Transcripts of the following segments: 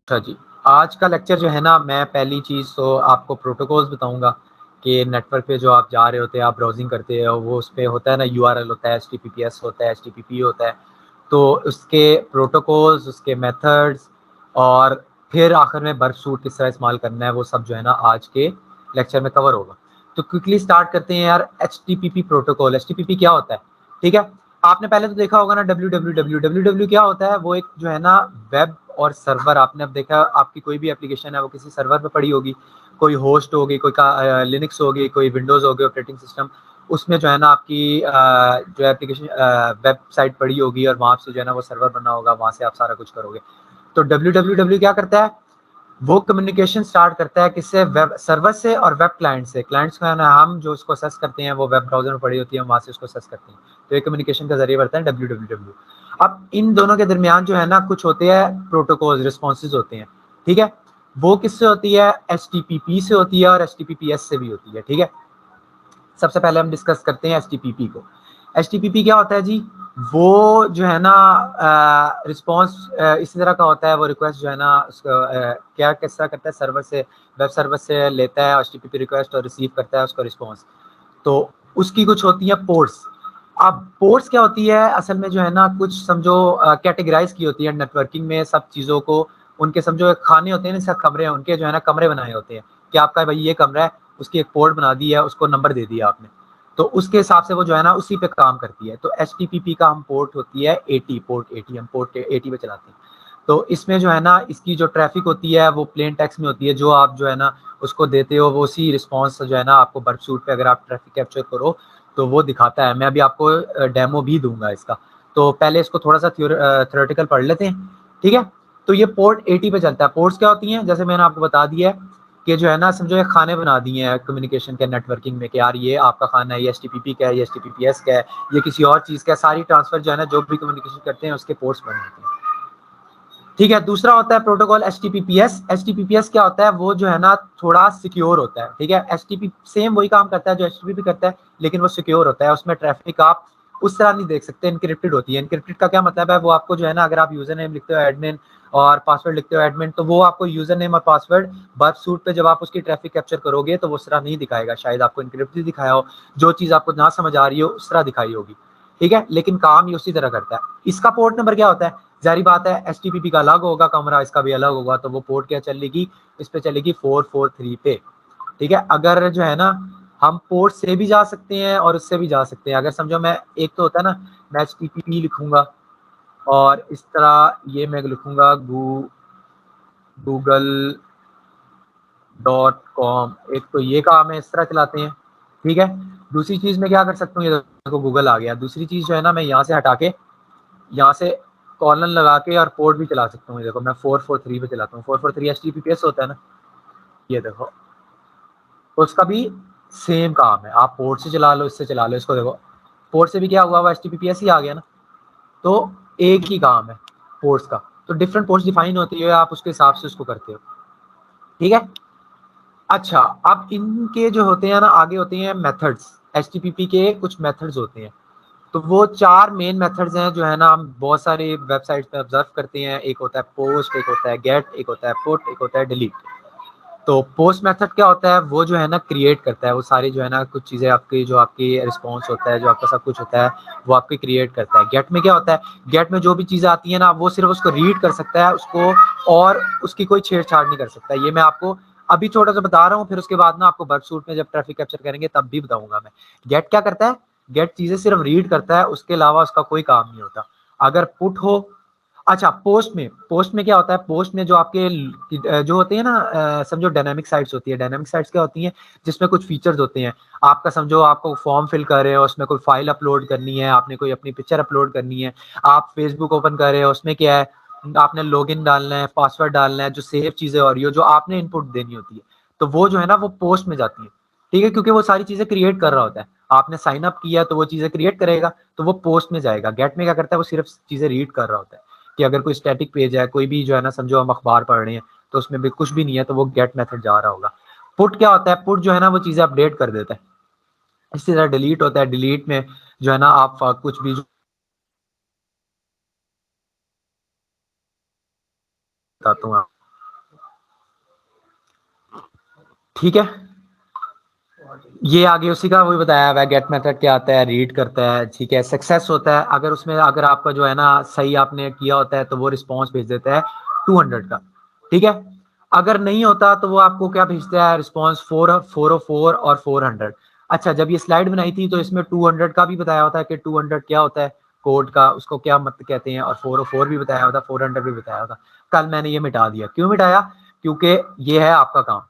अच्छा जी, आज का लेक्चर जो है ना, मैं पहली चीज़ तो आपको प्रोटोकॉल्स बताऊँगा कि नेटवर्क पे जो आप जा रहे होते हैं, आप ब्राउज़िंग करते हो, वो उसपे होता है ना यूआरएल होता है, एचटीटीपीएस होता है, एचटीटीपी होता है। तो उसके प्रोटोकॉल्स, उसके मेथड्स और फिर आखिर में बर्प सूट किस तरह इस्तेमाल करना है, वो सब जो है ना आज के लेक्चर में कवर होगा। तो क्विकली स्टार्ट करते हैं यार। एचटीटीपी प्रोटोकॉल, एचटीटीपी क्या होता है? ठीक है? आपने पहले तो देखा होगा ना डब्ल्यूडब्ल्यूडब्ल्यू, डब्ल्यूडब्ल्यू क्या होता है? वो एक जो है ना वेब और सर्वर, आपने अब देखा आपकी कोई भी एप्लीकेशन है वो किसी सर्वर पे पड़ी होगी, कोई होस्ट होगी, कोई लिनक्स होगी, कोई विंडोज़ होगी ऑपरेटिंग सिस्टम, उसमें जो है ना आपकी जो एप्लीकेशन वेबसाइट पड़ी होगी और वहाँ से जो है ना वो सर्वर बना होगा, वहाँ से आप सारा कुछ करोगे। तो डब्ल्यूडब्ल्यूडब्ल्यू क्या करता है? वो कम्युनिकेशन स्टार्ट करता है किससे? वेब सर्वर से और वेब क्लाइंट से। क्लाइंट्स का है ना, हम जो उसको सर्च करते हैं वो वेब ब्राउज़र में पड़ी होती है, वहाँ से उसको सर्च करते हैं। तो ये कम्युनिकेशन का ज़रिया बढ़ता है डब्ल्यूडब्ल्यूडब्ल्यू। अब इन दोनों के दरमियान जो है ना कुछ होते हैं प्रोटोकॉल्स, रिस्पॉन्सेज़ होते हैं, ठीक है? वो किससे होती है? एचटीटीपी से होती है और एचटीटीपीएस से भी होती है, ठीक है? सबसे पहले हम डिस्कस करते हैं एचटीटीपी को। एचटीटीपी क्या होता है जी? वो जो है ना रिस्पॉन्स इसी तरह का होता है। वो रिक्वेस्ट जो है ना उसको क्या किस तरह करता है? सर्वर से, वेब सर्वर से लेता है एचटीटीपी रिक्वेस्ट और रिसीव करता है उसका रिस्पॉन्स। तो उसकी कुछ होती है पोर्ट्स। अब पोर्ट्स क्या होती है? असल में जो है ना कुछ समझो कैटेगराइज़ की होती है नेटवर्किंग में सब चीज़ों को। उनके समझो एक खाने होते हैं ना, जैसे कमरे हैं, उनके जो है ना कमरे बनाए होते हैं कि आपका भाई ये कमरा है, उसकी एक पोर्ट बना दी है, उसको नंबर दे दिया आपने। तो उसके हिसाब से वो जो है ना उसी पे काम करती है। तो एचटीटीपी का हम पोर्ट होती है 80, पोर्ट 80, हम पोर्ट 80 पे चलाते हैं। तो इसमें जो है ना इसकी जो ट्रैफिक होती है वो प्लेन टेक्स्ट में होती है, जो आप जो है ना उसको देते हो वो उसी रिस्पॉन्स जो है ना आपको बर्प सूट पे अगर आप ट्रैफिक कैप्चर करो तो वो दिखाता है। मैं अभी आपको डेमो भी दूंगा इसका। तो पहले इसको थोड़ा सा थ्योरेटिकल पढ़ लेते हैं, ठीक है? तो ये पोर्ट 80 पे चलता है। पोर्ट्स क्या होती हैं? जैसे मैंने आपको बता दिया है कि जो है ना समझो ये खाने बना दिए हैं कम्युनिकेशन के नेटवर्किंग में कि यार ये आपका खाना है, ये एचटीटीपी का है, ये एचटीटीपीएस का है, ये किसी और चीज़ का है। सारी ट्रांसफर जो है ना जो भी कम्युनिकेशन करते हैं उसके पोर्ट्स बने होते हैं, ठीक है? दूसरा होता है प्रोटोकॉल एचटीटीपीएस। एचटीटीपीएस क्या होता है? वो जो है ना थोड़ा सिक्योर होता है, ठीक है? एचटीटीपी सेम वही काम करता है जो एचटीटीपी करता है, लेकिन वो सिक्योर होता है। उसमें ट्रैफिक आप उस तरह नहीं देख सकते, इनक्रिप्टेड होती है। इनक्रिप्टेड का क्या मतलब है? वो आपको जो है ना अगर आप यूजर नेम लिखते हो एडमिन और पासवर्ड लिखते हो एडमिन, तो वो आपको यूजर नेम और पासवर्ड बर्प सूट पे जब आप उसकी ट्रैफिक कैप्चर करोगे तो वो उस तरह नहीं दिखाएगा। शायद आपको इनक्रिप्टेड दिखाया हो, जो चीज़ आपको ना समझ आ रही हो उस तरह दिखाई होगी, ठीक है? लेकिन काम ये उसी तरह करता है। इसका पोर्ट नंबर क्या होता है? ज़ाहिर बात है एचटीटीपी का अलग होगा कमरा, इसका भी अलग होगा, तो वो पोर्ट क्या चलेगी? इस पे चलेगी 443 पे, ठीक है? अगर जो है ना हम पोर्ट से भी जा सकते हैं और उससे भी जा सकते हैं। अगर समझो मैं एक तो होता है ना मैं एचटीटीपी लिखूंगा और इस तरह ये मैं लिखूंगा google.com, एक तो ये काम है, इस तरह चलाते हैं, ठीक है? दूसरी चीज़ मैं क्या कर सकता हूँ, ये देखो गूगल आ गया। दूसरी चीज़ जो है ना मैं यहाँ से हटा के यहाँ से कॉलन लगा के और पोर्ट भी चला सकता हूँ। देखो मैं 443 पे चलाता हूँ। 443 एचटीटीपीएस होता है ना, ये देखो। तो उसका भी सेम काम है, आप पोर्ट से चला लो, इससे चला लो। इसको देखो, पोर्ट से भी क्या हुआ, वो एचटीटीपीएस ही आ गया ना। तो एक ही काम है पोर्ट्स का। तो डिफरेंट पोर्ट्स डिफाइन होती है, आप उसके हिसाब से उसको करते हो, ठीक है? अच्छा, अब इनके जो होते हैं ना आगे होते हैं मेथड्स। एचटीटीपी के कुछ मेथड्स होते हैं। तो वो 4 मेन मेथड्स हैं जो है ना हम बहुत सारे वेबसाइट्स पे ऑब्जर्व करते हैं। एक होता है पोस्ट, एक होता है गेट, एक होता है पुट, एक होता है डिलीट। तो पोस्ट मेथड क्या होता है? वो जो है ना क्रिएट करता है वो सारी जो है ना कुछ चीज़ें, आपकी जो आपकी रिस्पॉन्स होता है, जो आपका सब कुछ होता है वो आपकी क्रिएट करता है। गेट में क्या होता है? गेट में जो भी चीज़ें आती है ना वो सिर्फ उसको रीड कर सकता है उसको, और उसकी कोई छेड़छाड़ नहीं कर सकता। ये मैं आपको अभी छोटा सा बता रहा हूँ, फिर उसके बाद ना आपको बर्प सूट में जब ट्रैफिक कैप्चर करेंगे तब भी बताऊंगा मैं। गेट क्या करता है? गेट चीज़ें सिर्फ रीड करता है, उसके अलावा उसका कोई काम नहीं होता। अगर पुट हो, अच्छा पोस्ट में क्या होता है? पोस्ट में जो आपके जो होते हैं ना समझो डायनामिक साइट्स होती है। डायनामिक साइट्स क्या होती हैं? जिसमें कुछ फीचर्स होते हैं। आपका समझो आपको फॉर्म फिल कर रहे हो, उसमें कोई फाइल अपलोड करनी है, आपने कोई अपनी पिक्चर अपलोड करनी है, आप फेसबुक ओपन कर रहे हो, उसमें क्या है आपने लॉगिन डालना है, पासवर्ड डालना है, जो सेव चीजें हो रही हो, जो आपने इनपुट देनी होती है, तो वो जो है ना वो पोस्ट में जाती है, ठीक है? क्योंकि वो सारी चीजें क्रिएट कर रहा होता है। आपने साइन अप किया तो वो चीजें क्रिएट करेगा, तो वो पोस्ट में जाएगा। गेट में क्या करता है? वो सिर्फ चीजें रीड कर रहा होता है। कि अगर कोई स्टैटिक पेज है, कोई भी जो है ना समझो हम अखबार पढ़ रहे हैं तो उसमें भी कुछ भी नहीं है, तो वो गेट मेथड जा रहा होगा। पुट क्या होता है? पुट जो है ना वो चीजें अपडेट कर देता है। इसी तरह डिलीट होता है। डिलीट में जो है ना आप कुछ भी बताता हूँ। ठीक है, ये आगे उसी का वही बताया हुआ है, गेट मेथड क्या आता है, रीड करता है, ठीक है। सक्सेस होता है अगर उसमें अगर आपका जो है ना सही आपने किया होता है तो वो रिस्पॉन्स भेज देता है 200 का, ठीक है। अगर नहीं होता तो वो आपको क्या भेजता है, रिस्पॉन्स 404 और 400। अच्छा, जब ये स्लाइड बनाई थी तो इसमें 200 का भी बताया होता है कि 200 क्या होता है, कोड का उसको क्या मतलब कहते हैं, और 404 भी बताया होता, 400 भी बताया होता। कल मैंने ये मिटा दिया, क्यों मिटाया, क्योंकि ये है आपका काम।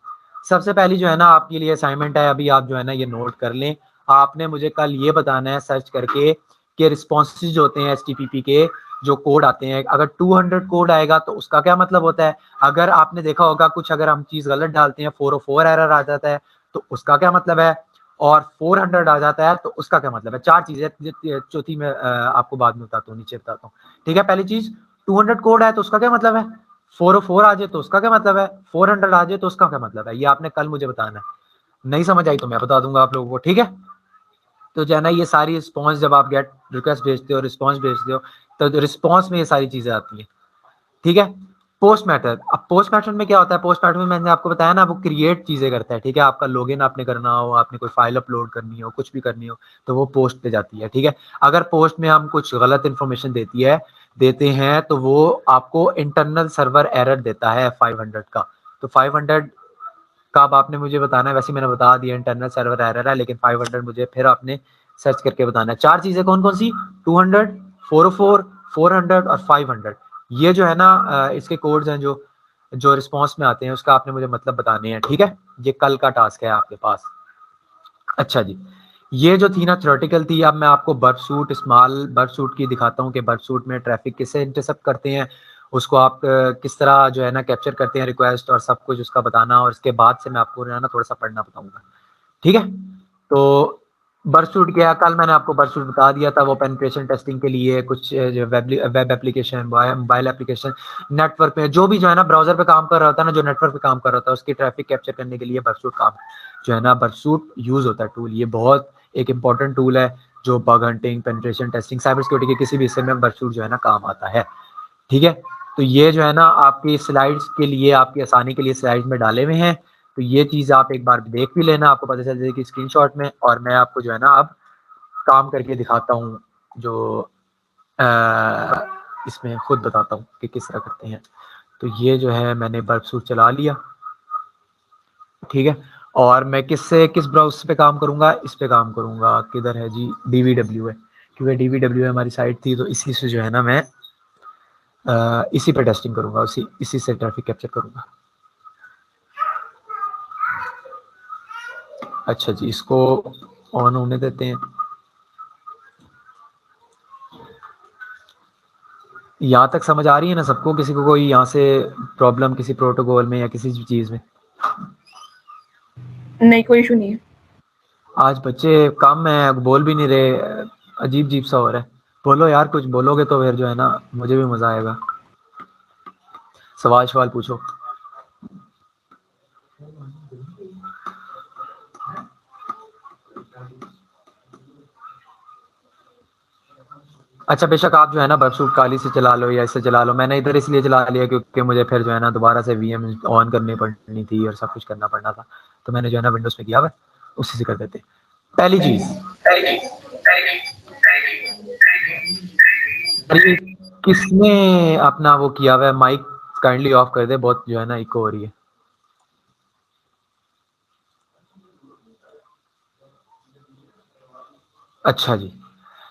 सबसे पहली जो है ना आपके लिए असाइनमेंट है, अभी आप जो है ना ये नोट कर लें। आपने मुझे कल ये बताना है सर्च करके कि रिस्पॉन्सेज जो होते हैं एचटीटीपी के जो कोड आते हैं, अगर 200 कोड आएगा तो उसका क्या मतलब होता है। अगर आपने देखा होगा कुछ अगर हम चीज गलत डालते हैं 404 एरर आ जाता है तो उसका क्या मतलब है, और 400 आ जाता है तो उसका क्या मतलब है। चार चीजें, चौथी में आपको बाद में बताता हूँ, नीचे बताता हूँ। ठीक है, पहली चीज 200 कोड है तो उसका क्या मतलब है, 404 आ जाए तो उसका क्या मतलब है, 400 आ जाए तो उसका क्या मतलब है, ये आपने कल मुझे बताना है। नहीं समझ आई तो मैं बता दूंगा आप लोगों को, ठीक है। तो जो है ना ये सारी रिस्पॉन्स जब आप गेट रिक्वेस्ट भेजते हो, रिस्पॉन्स भेजते हो, तो रिस्पॉन्स में ये सारी चीजें आती हैं, ठीक है। पोस्ट मैथड, अब पोस्ट मैथड में क्या होता है, पोस्ट मैथड में मैंने आपको बताया ना वो क्रिएट चीजें करता है, ठीक है। आपका लॉगिन आपने करना हो, आपने कोई फाइल अपलोड करनी हो, कुछ भी करनी हो तो वो पोस्ट पे जाती है, ठीक है। अगर पोस्ट में हम कुछ गलत इंफॉर्मेशन देते हैं तो वो आपको इंटरनल सर्वर एरर देता है 500 का। तो 500 का अब आपने मुझे बताना है, वैसे मैंने बता दिया इंटरनल सर्वर एरर है, लेकिन 500 मुझे फिर आपने सर्च करके बताना है। चार चीजें कौन कौन सी, 200, 404, 400 और 500। ये जो है ना इसके कोड्स हैं जो जो रिस्पॉन्स में आते हैं, उसका आपने मुझे मतलब बताने हैं, ठीक है। ये कल का टास्क है आपके पास। अच्छा जी, ये जो थी ना थ्योरेटिकल थी, अब मैं आपको बर्फ सूट स्मॉल बर्फ सूट की दिखाता हूँ कि बर्फ सूट में ट्रैफिक किससे इंटरसेप्ट करते हैं, उसको आप किस तरह जो है ना कैप्चर करते हैं रिक्वेस्ट और सब कुछ उसका बताना, और इसके बाद से मैं आपको जो है ना थोड़ा सा पढ़ना बताऊंगा, ठीक है। तो बर्सूट क्या, कल मैंने आपको बर्सूट बता दिया था, वो पेनिट्रेशन टेस्टिंग के लिए कुछ जो web application, mobile application, network पे जो भी जो है ना ब्राउजर पे काम कर रहा होता है ना, जो नेटवर्क पे काम कर रहा होता है उसकी ट्रैफिक कैप्चर करने के लिए बर्सूट काम जो है ना बर्सूट यूज होता है टूल। ये बहुत एक इंपॉर्टेंट टूल है जो bug hunting, penetration testing, cyber security के किसी भी हिस्से में बर्सूट जो है ना काम आता है, ठीक है। तो ये जो है ना आपकी स्लाइड्स के लिए, आपकी आसानी के लिए स्लाइड्स में डाले हुए हैं, तो ये चीज़ आप एक बार देख भी लेना, आपको पता चल जाएगी स्क्रीनशॉट में। और मैं आपको जो है ना अब काम करके दिखाता हूँ, जो अ, इसमें खुद बताता हूँ कि किस तरह करते हैं। तो ये जो है मैंने बर्फ सूट चला लिया, ठीक है। और मैं किस ब्राउज़र पे काम करूँगा, इस पे काम करूँगा, किधर है जी, डीवीडब्ल्यू है, क्योंकि डीवीडब्ल्यू हमारी साइट थी, तो इसी से जो है ना मैं इसी पे टेस्टिंग करूँगा, इसी से ट्रैफिक कैप्चर करूँगा। अच्छा जी, इसको ऑन होने देते हैं। यहाँ तक समझ आ रही है ना सबको, किसी को कोई यहाँ से प्रॉब्लम किसी प्रोटोकॉल में या किसी भी चीज़ में? नहीं, कोई इशू नहीं है। आज बच्चे कम है, बोल भी नहीं रहे, अजीब अजीब सा हो रहा है। बोलो यार, कुछ बोलोगे तो फिर जो है ना मुझे भी मज़ा आएगा। सवाल सवाल पूछो। अच्छा, बेशक आप जो है ना बरसूट काली से चला लो या इससे चला लो, मैंने इधर इसलिए चला लिया क्योंकि मुझे फिर जो है ना दोबारा से वीएम ऑन करनी पड़नी थी और सब कुछ करना पड़ना था, तो मैंने जो है ना विंडोज में किया हुआ, उसी से कर देते। पहली चीज, अरे किसने अपना वो किया हुआ है, माइक काइंडली ऑफ कर दे, बहुत जो है ना इको हो रही है। अच्छा जी,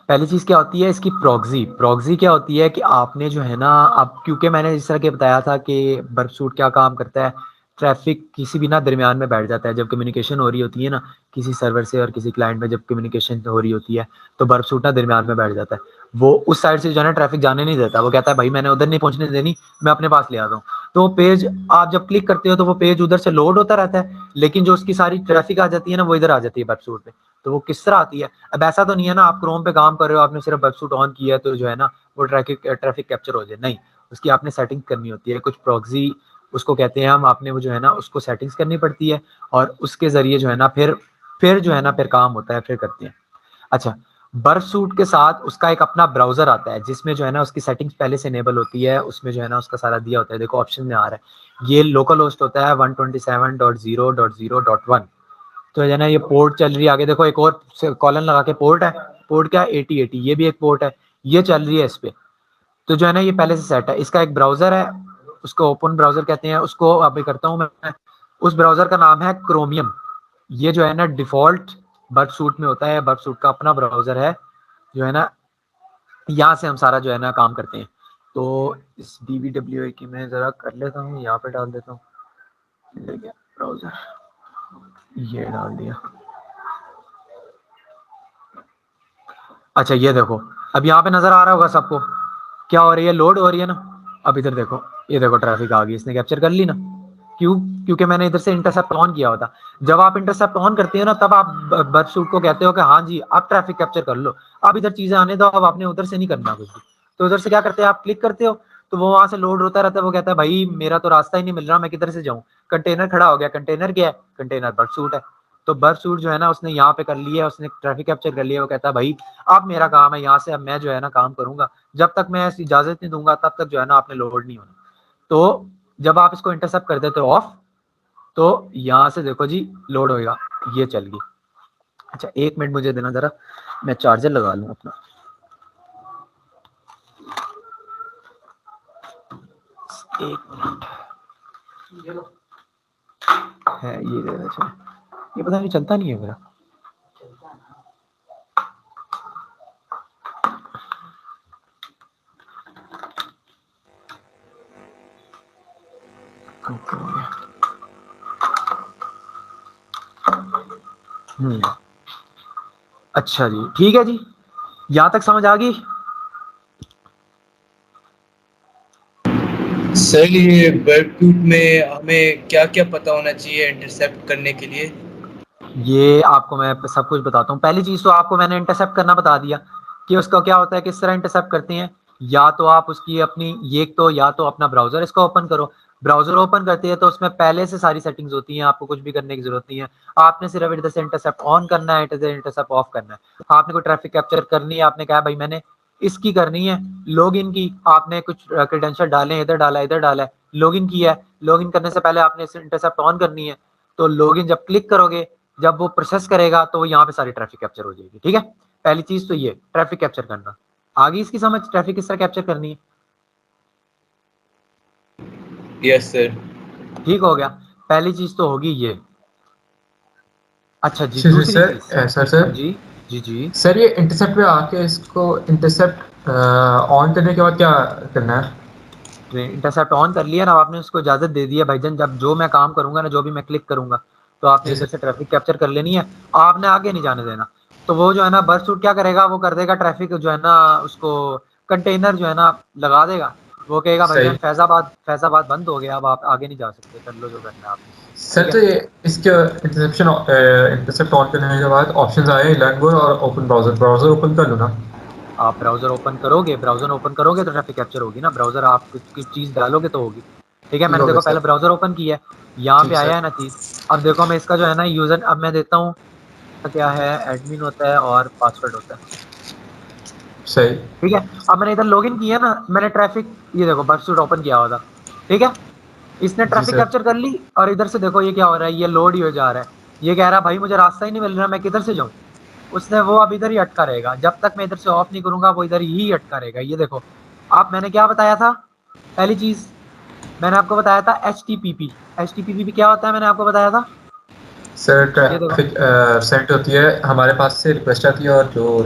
पहली चीज़ क्या होती है इसकी, प्रॉक्सी। प्रॉक्सी क्या होती है कि आपने जो है ना, अब क्योंकि मैंने इस तरह के बताया था कि बर्फ सूट क्या काम करता है, ट्रैफिक किसी भी ना दरमियान में बैठ जाता है, जब कम्युनिकेशन हो रही होती है ना किसी सर्वर से और किसी क्लाइंट में, जब कम्युनिकेशन हो रही होती है तो बर्फ सूट ना दरमियान में बैठ जाता है। वो उस साइड से जो है ना ट्रैफिक जाने नहीं देता, वो कहता है भाई मैंने उधर नहीं पहुंचने देनी, मैं अपने पास ले आता हूँ। तो वो पेज आप जब क्लिक करते हो तो वो पेज उधर से लोड होता रहता है, लेकिन जो उसकी सारी ट्रैफिक आ जाती है ना वो इधर आ जाती है बर्फ सूट पे। तो वो किस तरह आती है, अब ऐसा तो नहीं है ना आप क्रोम पे काम कर रहे हो, आपने सिर्फ वेबसूट ऑन किया है तो जो है ना वो ट्रैफिक कैप्चर हो जाए, नहीं। उसकी आपने सेटिंग करनी होती है, कुछ प्रॉक्सी उसको कहते हैं हम, आपने वो जो है ना उसको सेटिंग्स करनी पड़ती है, और उसके जरिए जो है ना फिर जो है ना फिर काम होता है, फिर करते हैं। अच्छा, बर्फसूट के साथ उसका एक अपना ब्राउज़र आता है, जिसमें जो है ना उसकी सेटिंग्स पहले से इनेबल होती है, उसमें जो है ना उसका सारा दिया होता है। देखो ऑप्शन में आ रहा है, ये लोकल होस्ट होता है 127.0.0.1। तो है ना ये पोर्ट चल रही है, आगे देखो एक और कॉलन लगा के पोर्ट है, पोर्ट क्या है 8080, ये भी एक पोर्ट है, ये चल रही है इस पे। तो जो है ना ये पहले से सेट है। इसका एक ब्राउज़र है, उसको ओपन ब्राउज़र कहते हैं, उसको अभी करता हूँ मैं। उस ब्राउज़र का नाम है क्रोमियम। ये जो है ना डिफ़ॉल्ट बर्फसूट में होता है, बर्फसूट का अपना ब्राउज़र है, जो है ना यहाँ से हम सारा जो है ना काम करते हैं। तो इस DVWA की मैं ज़रा कर लेता हूँ, यहाँ पे डाल देता हूँ, ले गया ब्राउज़र, ये डाल दिया। अच्छा ये देखो, अब यहाँ पे नज़र आ रहा होगा सबको, क्या हो रही है, लोड हो रही है ना। अब इधर देखो, ये देखो ट्रैफिक आ गई, इसने कैप्चर कर ली ना। क्यों? क्योंकि मैंने इधर से इंटरसेप्ट ऑन किया होता। जब आप इंटरसेप्ट ऑन करते हो ना, तब आप बर्फसूट को कहते हो कि हाँ जी आप ट्रैफिक कैप्चर कर लो, आप इधर चीजें आने दो, अब आपने उधर से नहीं करना कुछ भी। तो उधर से क्या करते हैं, आप क्लिक करते हो तो वो वहां से लोड होता रहता है, वो कहता है भाई मेरा तो रास्ता ही नहीं मिल रहा, मैं किधर से जाऊँ। कंटेनर खड़ा हो गया, कंटेनर क्या है, कंटेनर बर्फसूट है। तो बर्फसूट जो है ना उसने यहाँ पे कर लिया, उसने ट्रैफिक कैप्चर कर लिया, वो कहता है भाई अब मेरा काम है यहाँ से, अब मैं जो है ना काम करूंगा, जब तक मैं ऐसी इजाजत नहीं दूंगा तब तक जो है ना आपने लोड नहीं होना। तो जब आप इसको इंटरसेप्ट कर देते हो ऑफ, तो यहाँ से देखो जी लोड होएगा, ये चल गई। अच्छा 1 मिनट मुझे देना जरा, मैं चार्जर लगा लूँ अपना। 1 मिनट है, ये देना चाहिए, ये पता नहीं चलता नहीं है मेरा। अच्छा जी ठीक है जी, यहाँ तक समझ आ गई। सर ये बर्फसूट में हमें क्या क्या पता होना चाहिए इंटरसेप्ट करने के लिए? ये आपको मैं सब कुछ बताता हूँ। पहली चीज तो आपको मैंने इंटरसेप्ट करना बता दिया कि उसका क्या होता है, किस तरह इंटरसेप्ट करते हैं। या तो आप उसकी अपनी ये तो या तो अपना ब्राउजर इसको ओपन करो, ब्राउजर ओपन करते हैं तो उसमें पहले से सारी सेटिंग्स होती हैं, आपको कुछ भी करने की जरूरत नहीं है। आपने सिर्फ इधर से इंटरसेप्ट ऑन करना है, इधर से इंटरसेप्ट ऑफ करना है। आपने कोई ट्रैफिक कैप्चर करनी है, आपने कहा भाई मैंने इसकी करनी है, लॉग इन की, आपने कुछ क्रेडेंशियल डाले, इधर डाला है, लॉग इन किया है, लॉग इन करने से पहले आपने इंटरसेप्ट ऑन करनी है। तो लॉग इन जब क्लिक करोगे, जब वो प्रोसेस करेगा तो यहाँ पे सारी ट्रैफिक कैप्चर हो जाएगी। ठीक है, पहली चीज तो ये ट्रैफिक कैप्चर करना। आगे इसकी समझ, ट्रैफिक किस तरह कैप्चर करनी है। Yes sir. ठीक हो गया, पहली चीज तो होगी ये। अच्छा जी सर दूसरी सर चीज, सर हाँ सर जी, जी जी। सर ये इंटरसेप्ट पे आके इसको इंटरसेप्ट ऑन करने के बाद क्या करना है? इंटरसेप्ट ऑन कर लिया ना आपने, उसको इजाजत दे दी है भाईजान, जब जो मैं काम करूंगा ना, जो भी मैं क्लिक करूंगा, तो आपने जी इधर सर। से ट्रैफिक कैप्चर कर लेनी है, आपने आगे नहीं जाने देना। तो वो जो है ना बर्फसूट क्या करेगा, वो कर देगा ट्रैफिक जो है ना उसको, कंटेनर जो है ना लगा देगा। वो कहेगा भाईजान सही। फैजाबाद, फैजाबाद बंद हो गया, अब आप आगे नहीं जा सकते, कर लो जो करना है आपने। ठीक सर तो है, ये इसके इंटरसेप्ट ऑन करने के बाद ऑप्शंस आए लर्न मोर और ओपन ब्राउजर, ब्राउजर ओपन कर लो ना। आप ब्राउजर ओपन करोगे, ब्राउजर ओपन करोगे तो ट्रैफिक कैप्चर होगी ना, ब्राउजर आप कुछ चीज डालोगे तो होगी। ठीक है, ठीक मैंने हो गया देखो पहले सर। ब्राउजर ओपन किया है, यहाँ पे ठीक आया सर। है ना चीज। अब देखो मैं इसका जो है ना यूजर, अब मैं देता हूँ क्या है, एडमिन होता है और पासवर्ड होता है। सही। ठीक है, अब मैंने इधर लॉगिन किया ना, मैंने ट्रैफिक, ये देखो बर्फसूट ओपन किया हुआ था। ठीक है, इसने जी ट्रैफिक सर। कैप्चर कर ली, और इधर से देखो ये क्या हो रहा है, ये लोड ही हो जा रहा है। ये कह रहा है भाई मुझे रास्ता ही नहीं मिल रहा, मैं किधर से जाऊं। उसने वो अब इधर ही अटका रहेगा, जब तक मैं इधर से ऑफ नहीं करूंगा वो इधर ही अटका रहेगा। ये देखो, आप मैंने क्या बताया था, पहली चीज मैंने आपको बताया था HTTP। HTTP क्या होता है, मैंने आपको बताया था। सर ये देखो ट्रैफिक सेंड होती है, हमारे पास से रिक्वेस्ट आती है और जो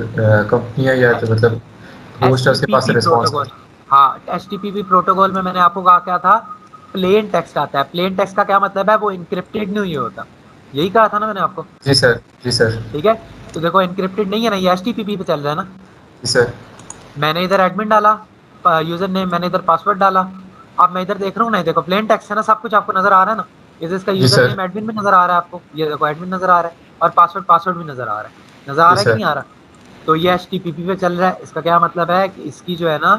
कंपनी है या जो मतलब होस्ट है उसके पास से HTTP रिस्पॉन्स प्रोटोकॉल, आता है। हाँ HTTP प्रोटोकॉल में मैंने आपको कहा क्या था, प्लेन टेक्स्ट आता है। प्लेन टेक्स्ट का क्या मतलब है, वो इंक्रिप्टेड नहीं होता, यही कहा था ना मैंने आपको। जी सर। जी सर। ठीक है, तो देखो इंक्रिप्टेड नहीं है ना, ये HTTP पे चल रहा है ना। जी सर। मैंने इधर एडमिन डाला, यूजर नेम, मैंने इधर पासवर्ड डाला। अब मैं इधर देख रहा हूँ ना, देखो प्लेन टेक्स्ट है ना, सब कुछ आपको नजर आ रहा है ना। इधर इसका जी यूजर सर। नेम एडमिन में नजर आ रहा है आपको, ये देखो एडमिन नजर आ रहा है, और पासवर्ड, पासवर्ड भी नजर आ रहा है, नजर आ जी रहा है कि सर। नहीं आ रहा। तो ये HTTP पे चल रहा है, इसका क्या मतलब है कि इसकी जो है ना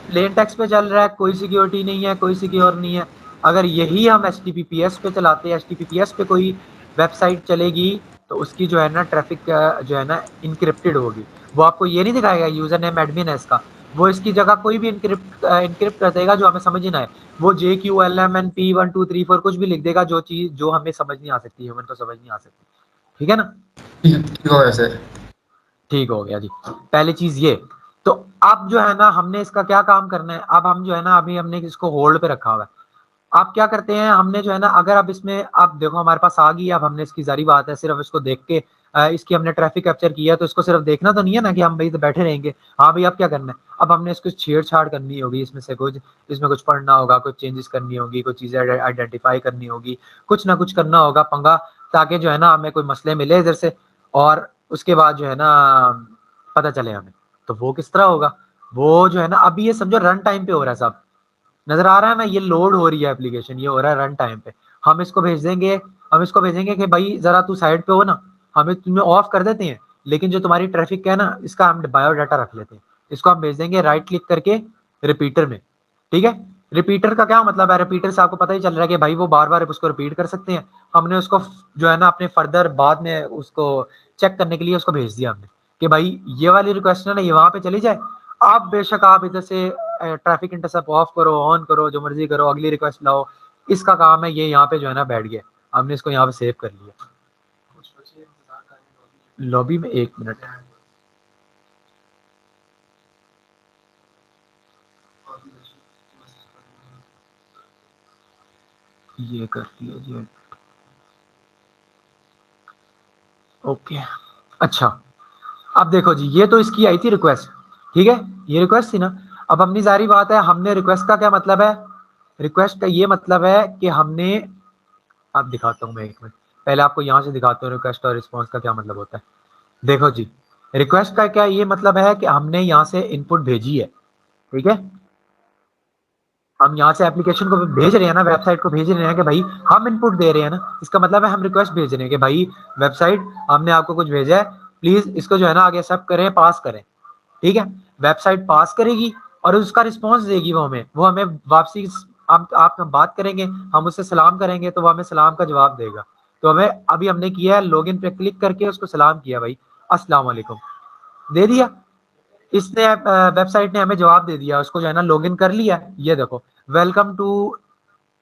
प्लेन टेक्स्ट पे चल रहा है, कोई सिक्योरिटी नहीं है, कोई सिक्योर नहीं है। अगर यही हम HTTPS पे चलाते हैं, HTTPS पे कोई वेबसाइट चलेगी, तो उसकी जो है ना ट्रैफिक जो है ना इनक्रिप्टेड होगी। वो आपको ये नहीं दिखाएगा यूजर नेम एडमिन है इसका, वो इसकी जगह कोई भी इनक्रिप्ट कर देगा जो हमें समझ ही ना आए। वो JQLMNP1234 कुछ भी लिख देगा, जो चीज जो हमें समझ नहीं आ सकती, ह्यूमन को समझ नहीं आ सकती। ठीक है ना? ठीक हो गया सर। ठीक हो गया जी। पहली चीज ये। तो अब जो है ना हमने इसका क्या काम करना है, अब हम जो है ना अभी हमने इसको होल्ड पे रखा हुआ है। आप क्या करते हैं, हमने जो है ना अगर अब इसमें आप देखो हमारे पास आ गई, अब हमने इसकी जारी बात है सिर्फ इसको देख के इसकी हमने ट्रैफिक कैप्चर किया, तो इसको सिर्फ देखना तो नहीं है ना कि हम भाई तो बैठे रहेंगे। हाँ भाई अब क्या करना है, अब हमने इसको छेड़छाड़ करनी होगी, इसमें से कुछ इसमें कुछ पढ़ना होगा, कुछ चेंजेस करनी होगी, कुछ चीजें आइडेंटिफाई करनी होगी, कुछ ना कुछ करना होगा पंगा, ताकि जो है ना हमें कोई मसले मिले इधर से, और उसके बाद जो है ना पता चले हमें। तो वो किस तरह होगा, वो जो है ना अभी ये समझो रन टाइम पे हो रहा है साहब, नजर आ रहा है ना, ये लोड हो रही है एप्लीकेशन, ये हो रहा है रन टाइम पे। हम इसको भेज देंगे, हम इसको भेजेंगे कि भाई जरा तू साइड पे हो ना, हमें तुम्हें ऑफ कर देते हैं, लेकिन जो तुम्हारी ट्रैफिक है ना इसका हम बायोडाटा रख लेते हैं। इसको हम भेज देंगे राइट क्लिक करके रिपीटर में। ठीक है? रिपीटर का क्या मतलब है, रिपीटर से आपको पता ही चल रहा है कि भाई वो बार बार उसको रिपीट कर सकते हैं। हमने उसको जो है ना अपने फर्दर बाद में उसको चेक करने के लिए उसको भेज दिया हमने कि भाई ये वाली रिक्वेस्ट है ना ये वहां पे चली जाए। आप बेशक आप इधर से ट्रैफिक इंटरसेप्ट ऑफ करो, ऑन करो, जो मर्जी करो, अगली रिक्वेस्ट लाओ, इसका काम है। ये यहाँ पे जो है ना बैठ गया, हमने इसको यहाँ पे सेव कर लिया। लॉबी में 1 मिनट, ये कर दिया जी। ओके, अच्छा अब देखो जी, ये तो इसकी आई थी रिक्वेस्ट। ठीक है, ये रिक्वेस्ट थी ना। अब अपनी जारी बात है, हमने रिक्वेस्ट का क्या मतलब है, रिक्वेस्ट का ये मतलब है कि हमने, अब दिखाता हूँ मैं 1 मिनट, पहले आपको यहाँ से दिखाता हूँ रिक्वेस्ट और रिस्पॉन्स का क्या मतलब होता है। देखो जी, रिक्वेस्ट का क्या ये मतलब है कि हमने यहाँ से इनपुट भेजी है। ठीक है, हम यहाँ से एप्लीकेशन को भेज रहे हैं ना, वेबसाइट को भेज रहे हैं कि भाई हम इनपुट दे रहे हैं ना, इसका मतलब है हम रिक्वेस्ट भेज रहे हैं कि भाई वेबसाइट हमने आपको कुछ भेजा है, प्लीज इसको जो है ना आगे एक्सेप्ट करें, पास करें। ठीक है, वेबसाइट पास करेगी और उसका रिस्पॉन्स देगी, वो हमें वापसी, आप बात करेंगे, हम उससे सलाम करेंगे तो वो हमें सलाम का जवाब देगा। तो हमें अभी हमने किया है लॉगिन पे क्लिक करके उसको सलाम किया, भाई अस्सलाम वालेकुम दे दिया, इसने वेबसाइट ने हमें जवाब दे दिया, उसको जो है ना लॉगिन कर लिया। ये देखो, वेलकम टू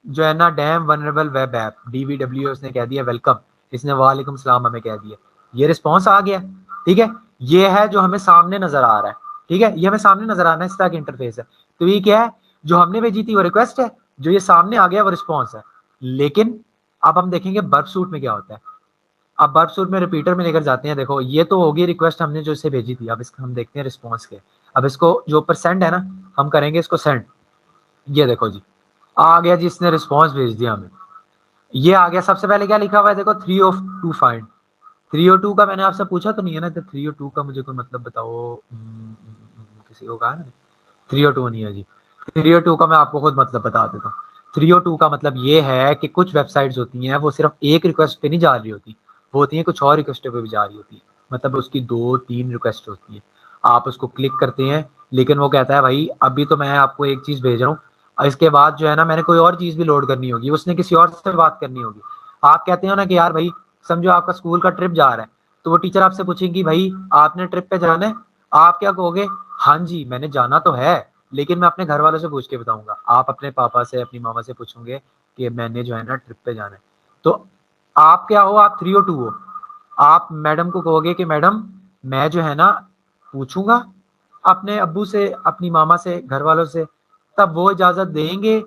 जो है ना dam vulnerable web app, DVW उसने कह दिया वेलकम, इसने वालेकुम सलाम हमें कह दिया, ये रिस्पॉन्स आ गया। ठीक है, ये है जो हमें सामने नजर आ रहा है। ठीक है, ये हमें सामने नजर आ रहा है, इस तरह की इंटरफेस है। तो ये क्या है, जो हमने भेजी थी वो रिक्वेस्ट है, जो ये सामने आ गया वो रिस्पॉन्स है। लेकिन अब हम देखेंगे बर्फ सूट में क्या होता है। अब बर्फ सूट में रिपीटर में लेकर जाते हैं, देखो ये तो होगी रिक्वेस्ट हमने जो इसे भेजी थी, अब इसका हम देखते हैं रिस्पॉन्स के। अब इसको जो ऊपर सेंड है ना, हम करेंगे इसको सेंड। ये देखो जी, आ गया जी, इसने रिस्पॉन्स भेज दिया हमें। ये आ गया, सबसे पहले क्या लिखा हुआ है देखो, 302 फाइंड। 302 का मैंने आपसे पूछा तो नहीं है ना, तो 302 का मुझे कोई मतलब बताओ। किसी को कहा ना, 302 नहीं है जी। 302 का मैं आपको खुद मतलब बता देता हूँ। 302 का मतलब ये है कि कुछ वेबसाइट्स होती हैं वो सिर्फ एक रिक्वेस्ट पे नहीं जा रही होती, वो होती है कुछ और रिक्वेस्ट पे भी जा रही होती है। मतलब उसकी 2-3 रिक्वेस्ट होती है, आप उसको क्लिक करते हैं, लेकिन वो कहता है भाई अभी तो मैं आपको एक चीज भेज रहा हूँ, और इसके बाद जो है ना मैंने कोई और चीज भी लोड करनी होगी, उसने किसी और से बात करनी होगी। आप कहते हो ना कि यार भाई समझो आपका स्कूल का ट्रिप जा रहा है, तो वो टीचर आपसे पूछेगी भाई आपने ट्रिप पे जाना है, आप क्या कहोगे, हाँ जी मैंने जाना तो है, लेकिन मैं अपने घर वालों से पूछ के बताऊंगा। आप अपने पापा से अपनी मामा से पूछोगे कि मैंने जो है ना ट्रिप पे जाना है। तो आप क्या हो, आप 302 हो। आप मैडम को कहोगे कि मैडम मैं जो है ना पूछूंगा अपने अब्बू से, अपनी मामा से, घर वालों से, तब वो इजाजत देंगे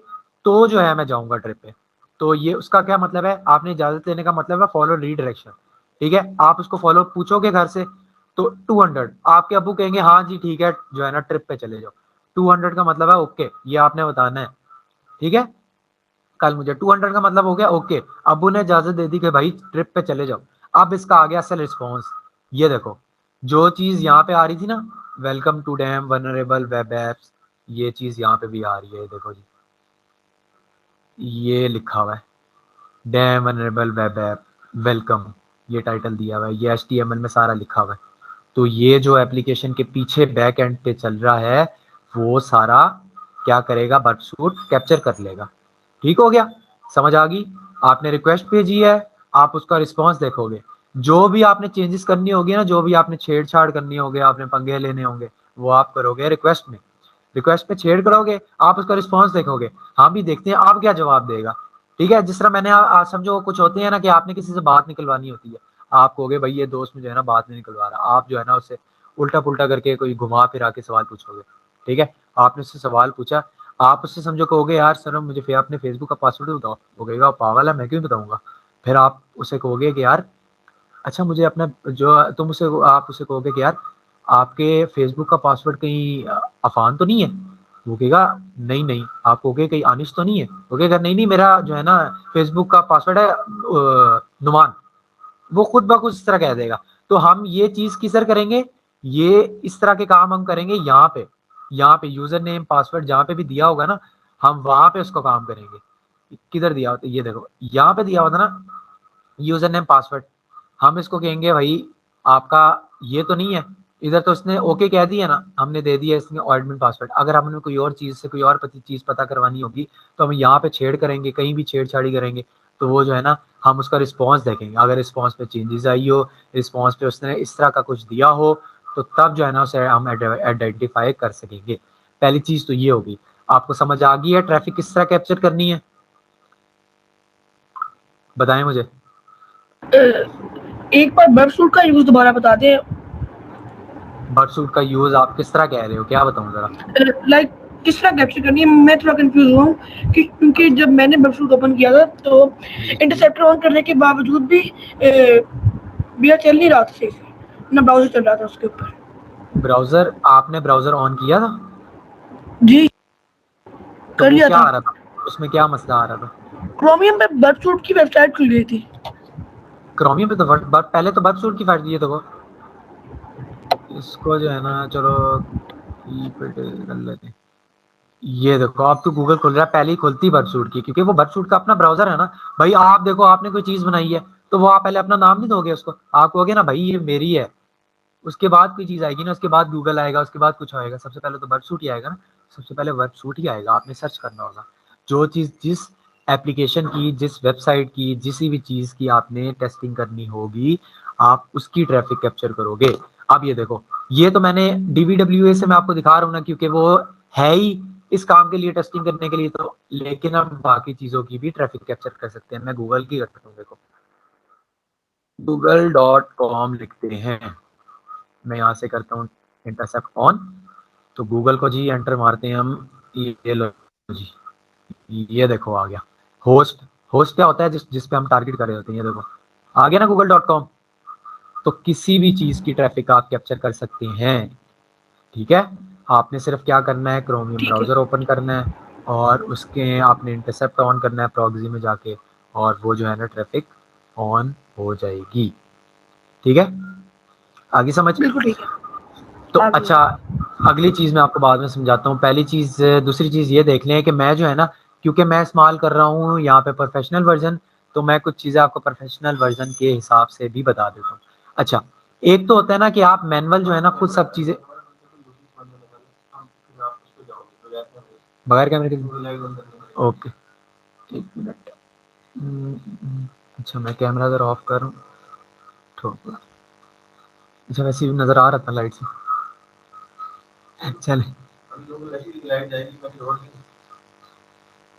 तो जो है मैं जाऊंगा ट्रिप पे। तो ये उसका क्या मतलब है, आपने इजाजत लेने का मतलब है फॉलो रीडायरेक्शन। ठीक है, आप उसको फॉलो पूछोगे घर से, तो 200 आपके अब्बू कहेंगे हाँ जी ठीक है जो है ना ट्रिप पे चले जाओ। 200 का मतलब है ओके, ये आपने बताना है। ठीक है, कल मुझे 200 का मतलब हो गया ओके, अब्बू ने इजाजत दे दी कि भाई ट्रिप पे चले जाओ। अब इसका आ गया असल रिस्पॉन्स। ये देखो, जो चीज यहाँ पे आ रही थी ना, welcome to damn vulnerable web apps, ये चीज यहाँ पे भी आ रही है, देखो जी, ये लिखा हुआ है dam vulnerable web app welcome, ये टाइटल दिया हुआ है, ये HTML में सारा लिखा हुआ है। तो ये जो एप्लीकेशन के पीछे बैक एंड पे चल रहा है, वो सारा क्या करेगा, बर्डसूट कैप्चर कर लेगा। ठीक हो गया, समझ आ गई। आपने रिक्वेस्ट भेजी है, आप उसका रिस्पॉन्स देखोगे, जो भी आपने चेंजेस करनी होगी ना, जो भी आपने छेड़छाड़ करनी होगी, आपने पंगे लेने होंगे, वो आप करोगे रिक्वेस्ट में। रिक्वेस्ट पे छेड़ करोगे, आप उसका रिस्पॉन्स देखोगे, हम भी देखते हैं आप क्या जवाब देगा। ठीक है, जिस तरह मैंने समझो कुछ होते हैं ना कि आपने किसी से बात निकलवानी होती है, आप कहोगे भाई ये दोस्त मुझे है ना बात नहीं निकलवा रहा, आप जो है ना उससे उल्टा पुल्टा करके कोई घुमा फिरा के सवाल पूछोगे। ठीक है, आपने उससे सवाल पूछा, आप उससे समझो कहोगे यार सर मुझे अपने फेसबुक का पासवर्ड बताओ, वो कहेगा पागल है मैं क्यों बताऊंगा। फिर आप उसे कहोगे कि यार अच्छा मुझे अपना जो तुम उसे आप उसे कहोगे कि यार आपके फेसबुक का पासवर्ड कहीं अफान तो नहीं है, वो कहेगा नहीं नहीं, आप कहोगे कहीं आनिश तो नहीं है, वो कहेगा नहीं नहीं मेरा जो है ना फेसबुक का पासवर्ड है नुमान। वो खुद ब खुद इस तरह कह देगा। तो हम ये चीज किसर करेंगे, ये इस तरह के काम हम करेंगे यहाँ पे यूजर नेम पासवर्ड जहाँ पे भी दिया होगा ना, हम वहां पे उसको काम करेंगे। किधर दिया होता ये देखो, यहाँ पे दिया होता ना यूजर नेम पासवर्ड, हम इसको कहेंगे भाई आपका ये तो नहीं है, इधर तो इसने ओके कह दिया ना, हमने दे दिया इसने एडमिन पासवर्ड। अगर हमने कोई और चीज से कोई और चीज पता करवानी होगी तो हम यहाँ पे छेड़ करेंगे, कहीं भी छेड़छाड़ी करेंगे, तो वो जो है ना हम उसका रिस्पॉन्स देखेंगे। अगर रिस्पॉन्स पे चेंजेस आई हो, रिस्पॉन्स पे उसने इस तरह का कुछ दिया हो, तो तब जो है ना उसे हम आइडेंटिफाई कर सकेंगे। पहली चीज तो ये होगी। आपको समझ आ गई है ट्रैफिक किस तरह कैप्चर करनी है, बताएं मुझे। एक बार वेबसूट का यूज दोबारा बता दें। बर्डसूट का यूज आप किस तरह कह रहे हो, क्या बताऊं जरा। लाइक किस तरह कैप्चर करनी है, मैं थोड़ा कंफ्यूज हुआ हूँ कि क्योंकि जब मैंने वेबसूट ओपन किया था तो इंटरसेप्टर ऑन करने के बावजूद भी बिना चल नहीं रहा था सही से, ना ब्राउजर चल रहा था उसके ऊपर। ब्राउजर, आपने ब्राउजर ऑन किया था जी तो कर वो लिया क्या था। आ रहा था, उसमें क्या मसला आ रहा था। क्रोमियम पे वेबसूट की वेबसाइट खुल गई थी। क्रोमियम पे तो पहले तो बर्डसूट की फाइट ये देखो, इसको जो है ना चलो कर लेते हैं। ये देखो आप तो गूगल खोल रहा है, पहले ही खुलती बर्डसूट की, क्योंकि वो बर्डसूट का अपना ब्राउजर है ना। भाई आप देखो आपने कोई चीज बनाई है तो वो आप पहले अपना नाम नहीं दोगे उसको, आप कहोगे ना भाई ये मेरी है, उसके बाद कोई चीज आएगी ना, उसके बाद गूगल आएगा, उसके बाद कुछ आएगा, सबसे पहले तो वर्कसूट ही आएगा ना। सबसे पहले वर्कसूट ही आएगा, आपने सर्च करना होगा जो चीज जिस एप्लीकेशन की, जिस वेबसाइट की, जिस भी चीज की आपने टेस्टिंग करनी होगी, आप उसकी ट्रैफिक कैप्चर करोगे। अब ये देखो, ये तो मैंने डीबीडब्ल्यूए से मैं आपको दिखा रहा हूँ ना, क्योंकि वो है ही इस काम के लिए, टेस्टिंग करने के लिए। तो लेकिन हम बाकी चीजों की भी ट्रैफिक कैप्चर कर सकते हैं। मैं गूगल की करता हूँ, देखो google.com लिखते हैं, मैं यहाँ से करता हूँ इंटरसेप्ट ऑन, तो गूगल को जी एंटर मारते हैं हम। ये लो जी, ये देखो आ गया होस्ट। होस्ट क्या होता है, जिस पे हम टारगेट कर रहे होते हैं, ये देखो आ गया ना google.com। तो किसी भी चीज की ट्रैफिक आप कैप्चर कर सकते हैं। ठीक है, आपने सिर्फ क्या करना है, क्रोमियम ठीक है। ब्राउजर ओपन करना है और उसके आपने इंटरसेप्ट ऑन करना है प्रॉक्सी में जाके, और वो जो है ना ट्रैफिक ऑन हो जाएगी। ठीक है, आगे समझ। बिल्कुल ठीक है। तो आ गई। अच्छा, अगली चीज मैं आपको बाद में समझाता हूँ। पहली चीज, दूसरी चीज ये देख लें कि मैं जो है ना, क्योंकि मैं इस्तेमाल कर रहा हूँ यहाँ पे प्रोफेशनल वर्जन, तो मैं कुछ चीजें आपको प्रोफेशनल वर्जन के हिसाब से भी बता देता हूँ। अच्छा, एक तो होता है ना कि आप मैनुअल जो है ना खुद सब चीजें बगैर कैमरे के, ओके एक मिनट। अच्छा मैं कैमरा अगर ऑफ करूँ तो, अच्छा वैसे भी नजर आ रहा था लाइट से, चले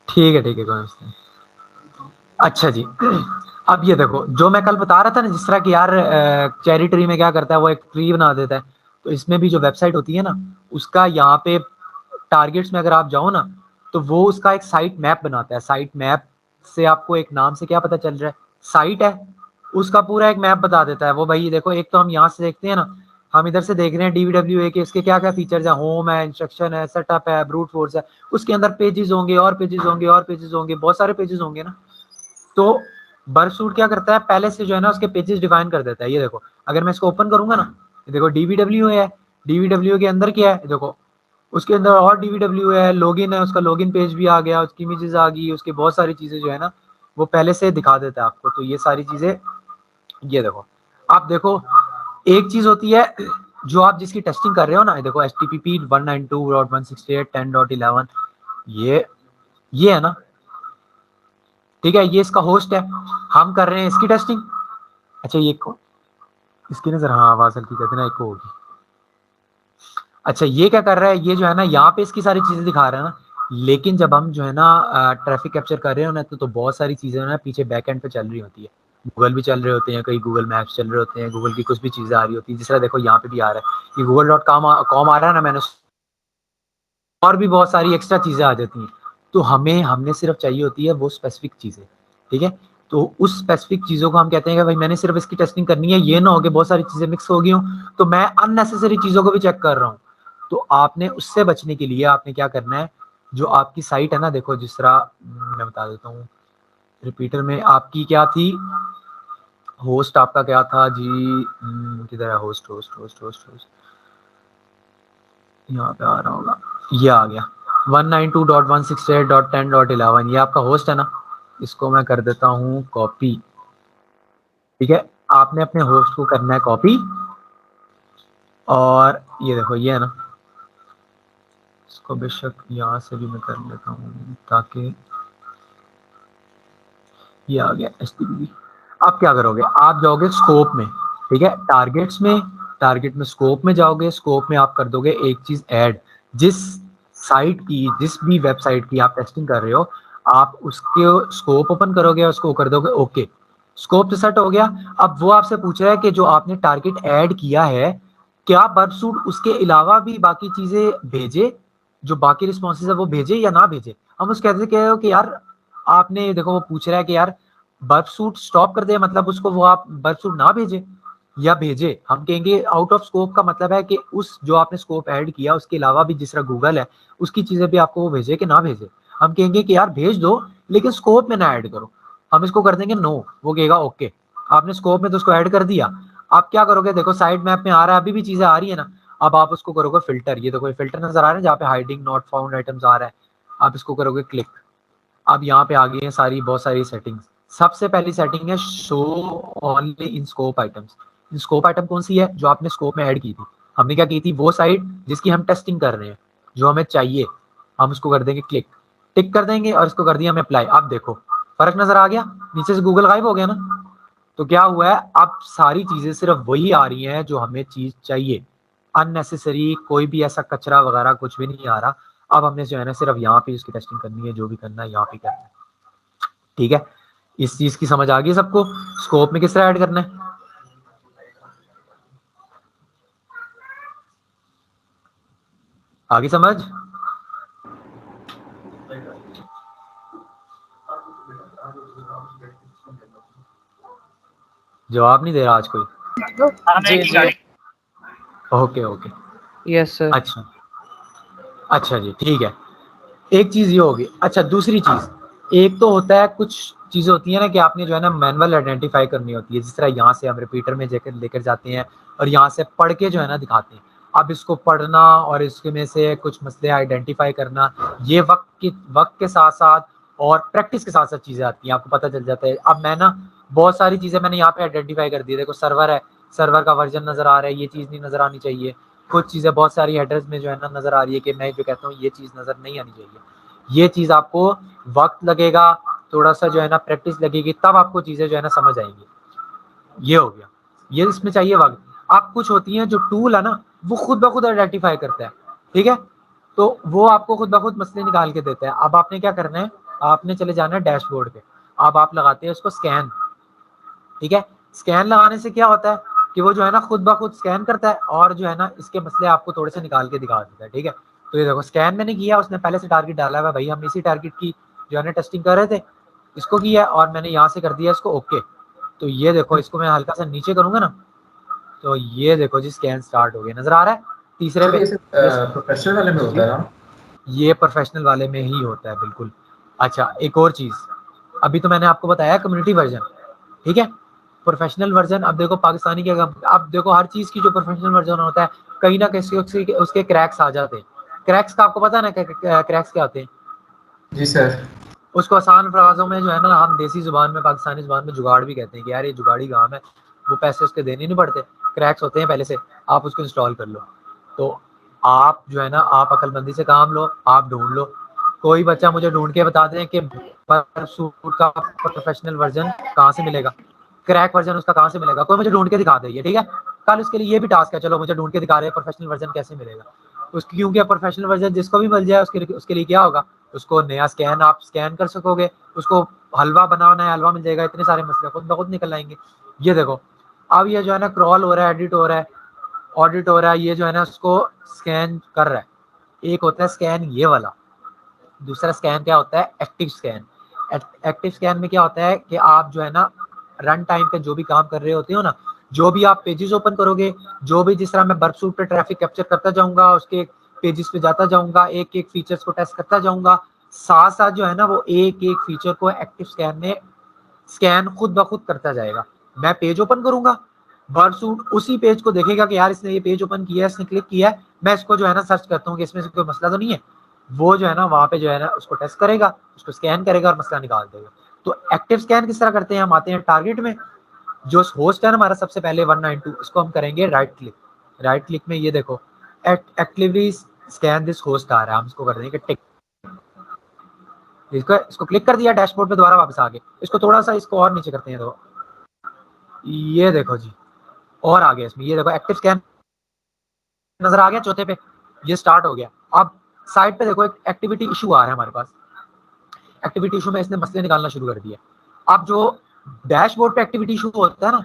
ठीक है कोई मसला नहीं। अच्छा जी, अब ये देखो जो मैं कल बता रहा था ना, जिस तरह कि यार चेरी ट्री में क्या करता है, वो एक ट्री बना देता है, तो इसमें भी जो वेबसाइट होती है ना, उसका यहाँ पे टारगेट्स में अगर आप जाओ ना, तो वो उसका एक साइट मैप बनाता है। साइट मैप से आपको एक नाम से क्या पता चल रहा है, साइट है, उसका पूरा एक मैप बता देता है वो। भाई देखो, एक तो हम यहाँ से देखते हैं ना, हम इधर से देख रहे हैं डीवीडब्ल्यूए के इसके क्या क्या फीचर्स है, होम है, इंस्ट्रक्शन है, सेटअप है, ब्रूट फोर्स है, उसके अंदर पेजेस होंगे और पेजेस होंगे और पेजेस होंगे, बहुत सारे पेजेस होंगे ना। तो बर्डसूट क्या करता है, पहले से जो है ना उसके पेजेस डिफाइन कर देता है। ये देखो अगर मैं इसको ओपन करूंगा ना, ये देखो डीवीडब्ल्यू है, डीवीडब्ल्यू के अंदर क्या है देखो, उसके अंदर और डीवीडब्ल्यू है, लॉगिन है, उसका लॉगिन पेज भी आ गया, उसकी इमेजेस आ गई, उसके बहुत सारी चीजें जो है ना वो पहले से दिखा देता है आपको। तो ये सारी चीजें, ये देखो आप देखो, एक चीज होती है जो आप जिसकी टेस्टिंग कर रहे हो ना, देखो HTTP 192.168.10.11, ये है ना, ठीक है, ये इसका होस्ट है, हम कर रहे हैं इसकी टेस्टिंग। अच्छा ये इसकी नजर, हाँ आवाज हल्की करते ना, एको होगी। अच्छा ये क्या कर रहा है, ये जो है ना यहाँ पे इसकी सारी चीजें दिखा रहा है ना, लेकिन जब हम जो है ना ट्रैफिक कैप्चर कर रहे हो ना, तो बहुत सारी चीजें ना पीछे बैक एंड पे चल रही होती है। गूगल भी चल रहे होते हैं, कई गूगल मैप्स चल रहे होते हैं, गूगल की कुछ भी चीजें आ रही होती है, जिस तरह देखो यहाँ पे भी आ रहा है, ये google.com आ रहा है ना, मैंने और भी बहुत सारी एक्स्ट्रा चीजें आ जाती हैं। तो हमने सिर्फ चाहिए होती है वो स्पेसिफिक चीजें, ठीक है। तो उस स्पेसिफिक चीजों को हम कहते हैं कि भाई मैंने सिर्फ इसकी टेस्टिंग करनी है, ये ना हो कि बहुत सारी चीजें मिक्स हो गई हूँ, तो मैं अननेसेसरी चीजों को भी चेक कर रहा हूँ। तो आपने उससे बचने के लिए आपने क्या करना है, जो आपकी साइट है ना, देखो जिस तरह मैं बता देता हूँ, रिपीटर में आपकी क्या थी, होस्ट आपका क्या था जी, किधर है होस्ट, होस्ट यहाँ पे आ रहा होगा, ये आ गया 192.168.10.11, ये आपका होस्ट है ना, इसको मैं कर देता हूँ कॉपी, ठीक है। आपने अपने होस्ट को करना है कॉपी, और ये देखो ये है ना, इसको बेशक यहाँ से भी मैं कर लेता हूँ ताकि ये आ गया HTTP। आप क्या करोगे, आप जाओगे स्कोप में, ठीक है, टारगेट में स्कोप में जाओगे, स्कोप में आप कर दोगे एक चीज ऐड, जिस साइट की, जिस भी वेबसाइट की आप टेस्टिंग कर रहे हो, आप उसके स्कोप ओपन करोगे और उसको कर दोगे ओके, स्कोप तो सेट हो गया। अब वो आपसे पूछ रहा है कि जो आपने टारगेट ऐड किया है, क्या बर्बसूट उसके अलावा भी बाकी चीजें भेजे, जो बाकी रिस्पॉन्सेज है वो भेजे या ना भेजे। हम उस कहते हैं कि यार आपने देखो वो पूछ रहा है कि यार बर्फ सूट स्टॉप कर दे, मतलब उसको वो आप बर्फ सूट ना भेजे या भेजे। हम कहेंगे आउट ऑफ स्कोप का मतलब है कि उस जो आपने स्कोप ऐड किया उसके अलावा भी जिस तरह गूगल है उसकी चीजें भी आपको वो भेजे कि ना भेजे। हम कहेंगे कि यार भेज दो लेकिन स्कोप में ना ऐड करो, हम इसको कर देंगे नो, वो कहेगा ओके। आपने स्कोप में तो उसको ऐड कर दिया, आप क्या करोगे, देखो साइड मैप में आ रहा है, अभी भी चीजें आ रही है ना, अब आप उसको करोगे फिल्टर, ये देखो फिल्टर नजर आ रहा है जहाँ पे हाइडिंग नॉट फाउंड आइटम्स आ रहा है, आप इसको करोगे क्लिक। अब यहाँ पे आ गई है सारी बहुत सारी सेटिंग्स। सबसे पहली सेटिंग है show only in scope items. In scope item कौन सी है, जो आपने स्कोप में ऐड की थी। हमने क्या की थी, वो साइट जिसकी हम टेस्टिंग कर रहे हैं, जो हमें चाहिए, हम उसको कर देंगे क्लिक, टिक कर देंगे और इसको कर दिया हमें अप्लाई। अब देखो फर्क नजर आ गया, नीचे से गूगल गायब हो गया ना। तो क्या हुआ है, अब सारी चीजें सिर्फ वही आ रही हैं जो हमें चीज चाहिए, अननेसेसरी कोई भी ऐसा कचरा वगैरह कुछ भी नहीं आ रहा। अब हमने जो है ना सिर्फ यहाँ पे इसकी टेस्टिंग करनी है, जो भी करना है यहाँ पे करना है, ठीक है। इस चीज की समझ आ गई सबको, स्कोप में किस तरह ऐड करना है, आगे समझ। जवाब नहीं दे रहा आज कोई, जी जी ओके ओके, यस सर। अच्छा अच्छा जी ठीक है। एक चीज ये होगी। अच्छा दूसरी चीज, एक तो होता है कुछ चीजें होती है ना कि आपने जो है ना मैनुअल आइडेंटिफाई करनी होती है, जिस तरह यहाँ से हम रिपीटर में जाकर लेकर जाते हैं और यहाँ से पढ़ के जो है ना दिखाते हैं। अब इसको पढ़ना और इसके में से कुछ मसले आइडेंटिफाई करना, ये वक्त के साथ साथ और प्रैक्टिस के साथ साथ चीजें आती हैं, आपको पता चल जाता है। अब मैं ना बहुत सारी चीजें मैंने यहाँ पे आइडेंटिफाई कर दी, देखो सर्वर है, सर्वर का वर्जन नजर आ रहा है, ये चीज नहीं नजर आनी चाहिए। कुछ चीजें बहुत सारी हेडर्स में जो है ना नजर आ रही है कि मैं जो कहता हूँ ये चीज नजर नहीं आनी चाहिए। ये चीज आपको वक्त लगेगा, थोड़ा सा जो है ना प्रैक्टिस लगेगी, तब आपको चीजें जो है ना समझ आएंगी। ये हो गया, ये इसमें चाहिए वक्त। आप कुछ होती हैं जो टूल है ना वो खुद ब खुद आइडेंटिफाई करता है, ठीक है, तो वो आपको खुद ब खुद मसले निकाल के देता है। अब आपने क्या करना है, आपने चले जाना है डैशबोर्ड पे, अब आप लगाते हैं उसको स्कैन, ठीक है। स्कैन लगाने से क्या होता है कि वो जो है ना खुद ब खुद स्कैन करता है और जो है ना इसके मसले आपको थोड़े से निकाल के दिखा देता है, ठीक है। तो ये देखो स्कैन मैंने किया, उसने पहले से टारगेट डाला हुआ है, भाई हम इसी टारगेट की जो है ना टेस्टिंग कर रहे थे, इसको किया और मैंने यहाँ से कर दिया इसको ओके। तो ये देखो इसको मैं हल्का सा नीचे करूंगा ना, तो ये देखो जी स्कैन स्टार्ट हो गया, नजर आ रहा है तीसरे पे। प्रोफेशनल वाले में होता है ना, ये प्रोफेशनल वाले में ही होता है बिल्कुल। अच्छा एक और चीज, अभी तो मैंने आपको बताया कम्युनिटी वर्जन, ठीक है। प्रोफेशनल वर्जन, अब देखो पाकिस्तानी के, अब देखो हर चीज की जो प्रोफेशनल वर्जन होता है कहीं ना कहीं उसके क्रैक्स आ जाते हैं। क्रैक्स का आपको पता है ना, क्रैक्स क्या होते हैं। जी सर। उसको आसान फ्राजों में जो है ना हम देसी जुबान में, पाकिस्तानी जुबान में जुगाड़ भी कहते हैं कि यार ये जुगाड़ी काम है, वो पैसे उसके देने नहीं पड़ते, क्रैक्स होते हैं पहले से, आप उसको इंस्टॉल कर लो। तो आप जो है ना आप अकलमंदी से काम लो, आप ढूंढ लो, कोई बच्चा मुझे ढूंढ के बता दें कि सूट का प्रोफेशनल वर्जन कहाँ से मिलेगा, क्रैक वर्जन उसका कहाँ से मिलेगा, कोई मुझे ढूंढ के दिखा दे, ठीक है। कल उसके लिए ये भी टास्क है, चलो मुझे ढूंढ के दिखा रहे हैं प्रोफेशनल वर्जन कैसे मिलेगा उसकी, क्योंकि प्रोफेशनल वर्जन जिसको भी मिल जाए उसके लिए क्या होगा, उसको नया स्कैन आप स्कैन कर सकोगे, उसको हलवा बनाना है हलवा मिल जाएगा, इतने सारे मसले खुद ब खुद निकल आएंगे। ये देखो अब ये जो है ना क्रॉल हो रहा है, एडिट हो रहा है, ऑडिट हो रहा है, ये जो है ना उसको स्कैन कर रहा है। एक होता है स्कैन ये वाला, दूसरा स्कैन क्या होता है एक्टिव स्कैन। एक्टिव स्कैन में क्या होता है कि आप जो है ना रन टाइम पे जो भी काम कर रहे होते हो ना, जो भी आप पेजेस ओपन करोगे, जो भी जिस तरह मैं बर्फ सूट पे ट्रैफिक कैप्चर करता जाऊंगा, उसके पेजेस पे जाता जाऊंगा, एक एक फीचर्स को टेस्ट करता जाऊंगा, साथ साथ जो है ना वो एक एक फीचर को एक्टिव स्कैन में स्कैन खुद ब खुद करता जाएगा। मैं पेज ओपन करूंगा, बर्फ सूट उसी पेज को देखेगा कि यार इसने ये पेज ओपन किया है, इसने क्लिक किया है, मैं इसको जो है ना सर्च करता हूँ कि इसमें से कोई मसला तो नहीं है, वो जो है ना वहां पे जो है ना उसको टेस्ट करेगा, उसको स्कैन करेगा और मसला निकाल देगा। तो एक्टिव स्कैन किस तरह करते हैं, हम आते हैं टारगेट में, जो होस्ट है ना हमारा सबसे पहले 192, इसको हम करेंगे राइट क्लिक। राइट क्लिक में ये देखो एक्टिवली स्कैन दिस होस्ट आ रहा है, हम इसको कर देंगे टिक। इसको क्लिक कर दिया, डैशबोर्ड पे दोबारा वापस आ गए। इसको थोड़ा सा इसको और नीचे करते हैं, तो ये देखो जी और आ गया इसमें, ये देखो एक्टिव स्कैन नजर आ गया चौथे पे, ये स्टार्ट हो गया। अब साइड पे देखो एक एक्टिविटी इशू आ रहा है हमारे पास, एक्टिविटी इशू में इसने मसले निकालना शुरू कर दिया। अब जो डैशबोर्ड पे एक्टिविटी इशू होता है ना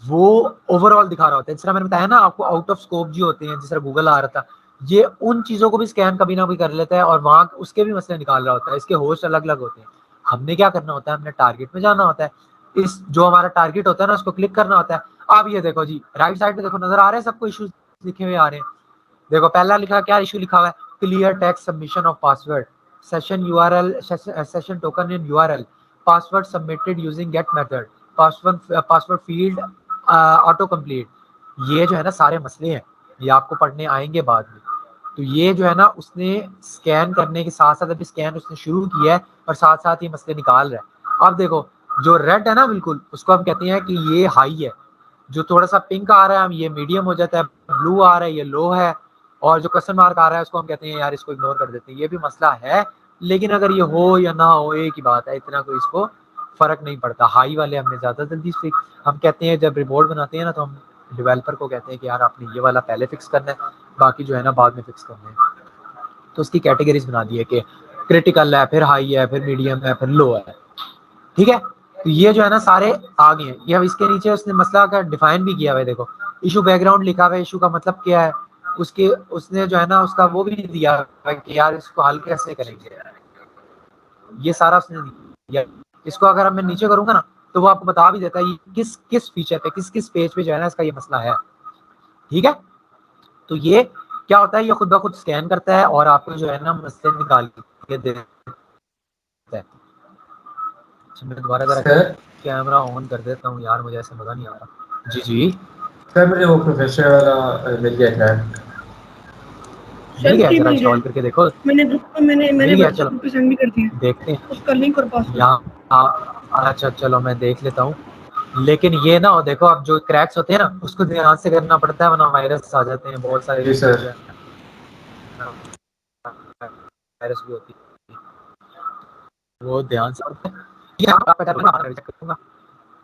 वो ओवरऑल दिखा रहा होता है, जिस तरह मैंने बताया ना आपको आउट ऑफ स्कोप जी होते हैं, जिस तरह गूगल आ रहा था, ये उन चीजों को भी स्कैन कभी ना कभी कर लेता है और वहां उसके भी मसले निकाल रहा होता है। इसके होस्ट अलग अलग होते हैं, हमने क्या करना होता है, हमने टारगेट में जाना होता है, इस जो हमारा टारगेट होता है ना उसको क्लिक करना होता है। अब ये देखो जी राइट साइड पे देखो नजर आ रहे हैं सबको इशूज लिखे हुए आ रहे हैं। देखो पहला लिखा क्या इशू लिखा हुआ है, clear text submission of password, session URL, session token in URL, password submitted using get method, password field auto complete. ये जो है ना सारे मसले हैं, ये आपको पढ़ने आएंगे बाद में। तो ये जो है ना उसने स्कैन करने के साथ साथ अभी स्कैन उसने शुरू किया है और साथ साथ ये मसले निकाल रहा है। अब देखो जो रेड है ना बिल्कुल उसको हम कहते हैं कि ये हाई है, जो थोड़ा सा पिंक आ रहा है ये मीडियम हो जाता है, ब्लू आ रहा है ये लो है, और जो क्वेश्चन मार्क आ रहा है उसको हम कहते हैं यार इसको इग्नोर कर देते हैं, ये भी मसला है। लेकिन अगर ये हो या ना हो एक ही बात है, इतना कोई इसको फर्क नहीं पड़ता। हाई वाले हमने ज्यादा जल्दी फिक्स, हम कहते हैं जब रिपोर्ट बनाते हैं ना तो हम डेवलपर को कहते हैं कि यार आपने ये वाला पहले फिक्स करना है, बाकी जो है ना बाद में फिक्स करना है। तो उसकी कैटेगरीज बना दी है कि क्रिटिकल है, फिर हाई है, फिर मीडियम है, फिर लो है, ठीक है। तो ये जो है ना सारे आ गए हैं। ये अब इसके नीचे उसने मसला का डिफाइन भी किया हुआ है, देखो इशू बैकग्राउंड लिखा हुआ है, इशू का मतलब क्या है, उसके उसने जो है ना उसका वो भी दिया है कि यार इसको हल कैसे करेंगे, ये सारा उसने दिया। इसको अगर मैं नीचे करूंगा ना तो वो आपको बता भी देता है ये किस किस फीचर पे किस किस पेज पे जो है ना इसका ये मसला है, ठीक है। तो ये क्या होता है, ये खुद ब खुद स्कैन करता है और आपको जो है ना मसले निकाल के देता है। अच्छा मैं दोबारा जरा सर कैमरा ऑन कर देता हूँ यार, मुझे ऐसे मजा नहीं आ रहा। जी जी सर मुझे वो प्रोफेशनल वाला मिल गया था। मिल गया, जरा मिल इंस्टॉल गया, करके देखो। मैंने ग्रुप में मिल मैंने गया, व्हाट्सएप चलो ग्रुप पे सेंड भी कर दिया देखते हैं उसका लिंक और पासवर्ड। यहाँ। अच्छा चलो मैं देख लेता हूँ, लेकिन ये ना हो देखो अब जो क्रैक्स होते हैं ना उसको ध्यान से करना पड़ता है वरना वायरस आ जाते हैं, बहुत सारे जी सर। वायरस भी होती है, वो ध्यान से ये आपका चेक करूंगा।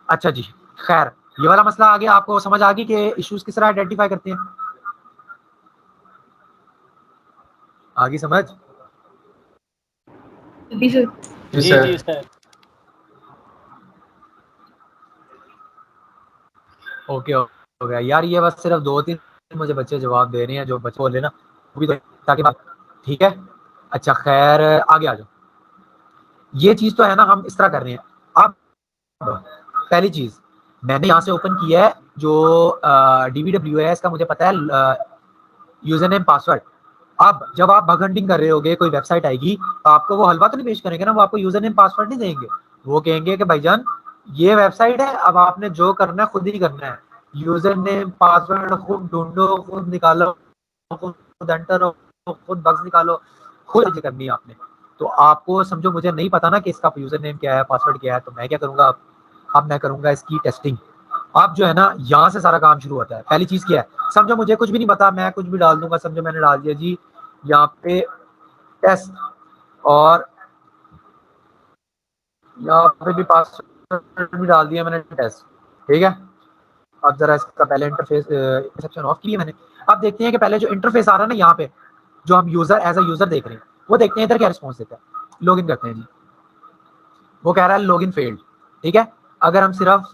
अच्छा जी खैर ये वाला मसला आ गया, आपको समझ आ गई कि इश्यूज किस तरह आइडेंटिफाई करते हैं, आगे समझ। जी सर। जी जी सर। सर। ओके हो गया यार, ये बस सिर्फ 2-3 मुझे बच्चे जवाब दे रहे हैं, जो बच्चे बोले ना वो भी तो, ताकि ठीक है। अच्छा खैर आगे आ जाओ, ये चीज तो है ना हम इस तरह कर रहे हैं। अब पहली चीज मैंने यहाँ से ओपन किया है जो DBW है, इसका मुझे पता है यूजर नेम पासवर्ड। अब जब आप बग हंटिंग कर रहे होगे कोई वेबसाइट आएगी तो आपको वो हलवा तो नहीं पेश करेंगे ना, वो आपको यूजर नेम पासवर्ड नहीं देंगे, वो कहेंगे कि भाईजान ये वेबसाइट है, अब आपने जो करना है खुद ही करना है, यूजर नेम पासवर्ड खुद ढूंढो, खुद निकालो, खुद एंटर हो, खुद बग्स निकालो, खुद चीजें करनी है आपने। तो आपको समझो मुझे नहीं पता ना कि इसका यूजर नेम क्या है पासवर्ड क्या है, तो मैं क्या करूंगा अब मैं करूंगा इसकी टेस्टिंग। अब जो है ना यहाँ से सारा काम शुरू होता है। पहली चीज क्या है, समझो मुझे कुछ भी नहीं पता, मैं कुछ भी डाल दूंगा, समझो मैंने डाल दिया जी यहाँ पे टेस्ट और यहाँ पे भी पासवर्ड भी डाल दिया मैंने टेस्ट, ठीक है। अब जरा इसका पहले इंटरफेस इंटरसेप्शन ऑफ किया मैंने। अब देखते हैं कि पहले जो इंटरफेस आ रहा है ना यहाँ पे, जो हम यूजर एज अ यूजर देख रहे हैं, वो देखते हैं इधर क्या रिस्पॉन्स देता है। लॉगिन करते हैं जी, वो कह रहा है लॉगिन फेल्ड। ठीक है, अगर हम सिर्फ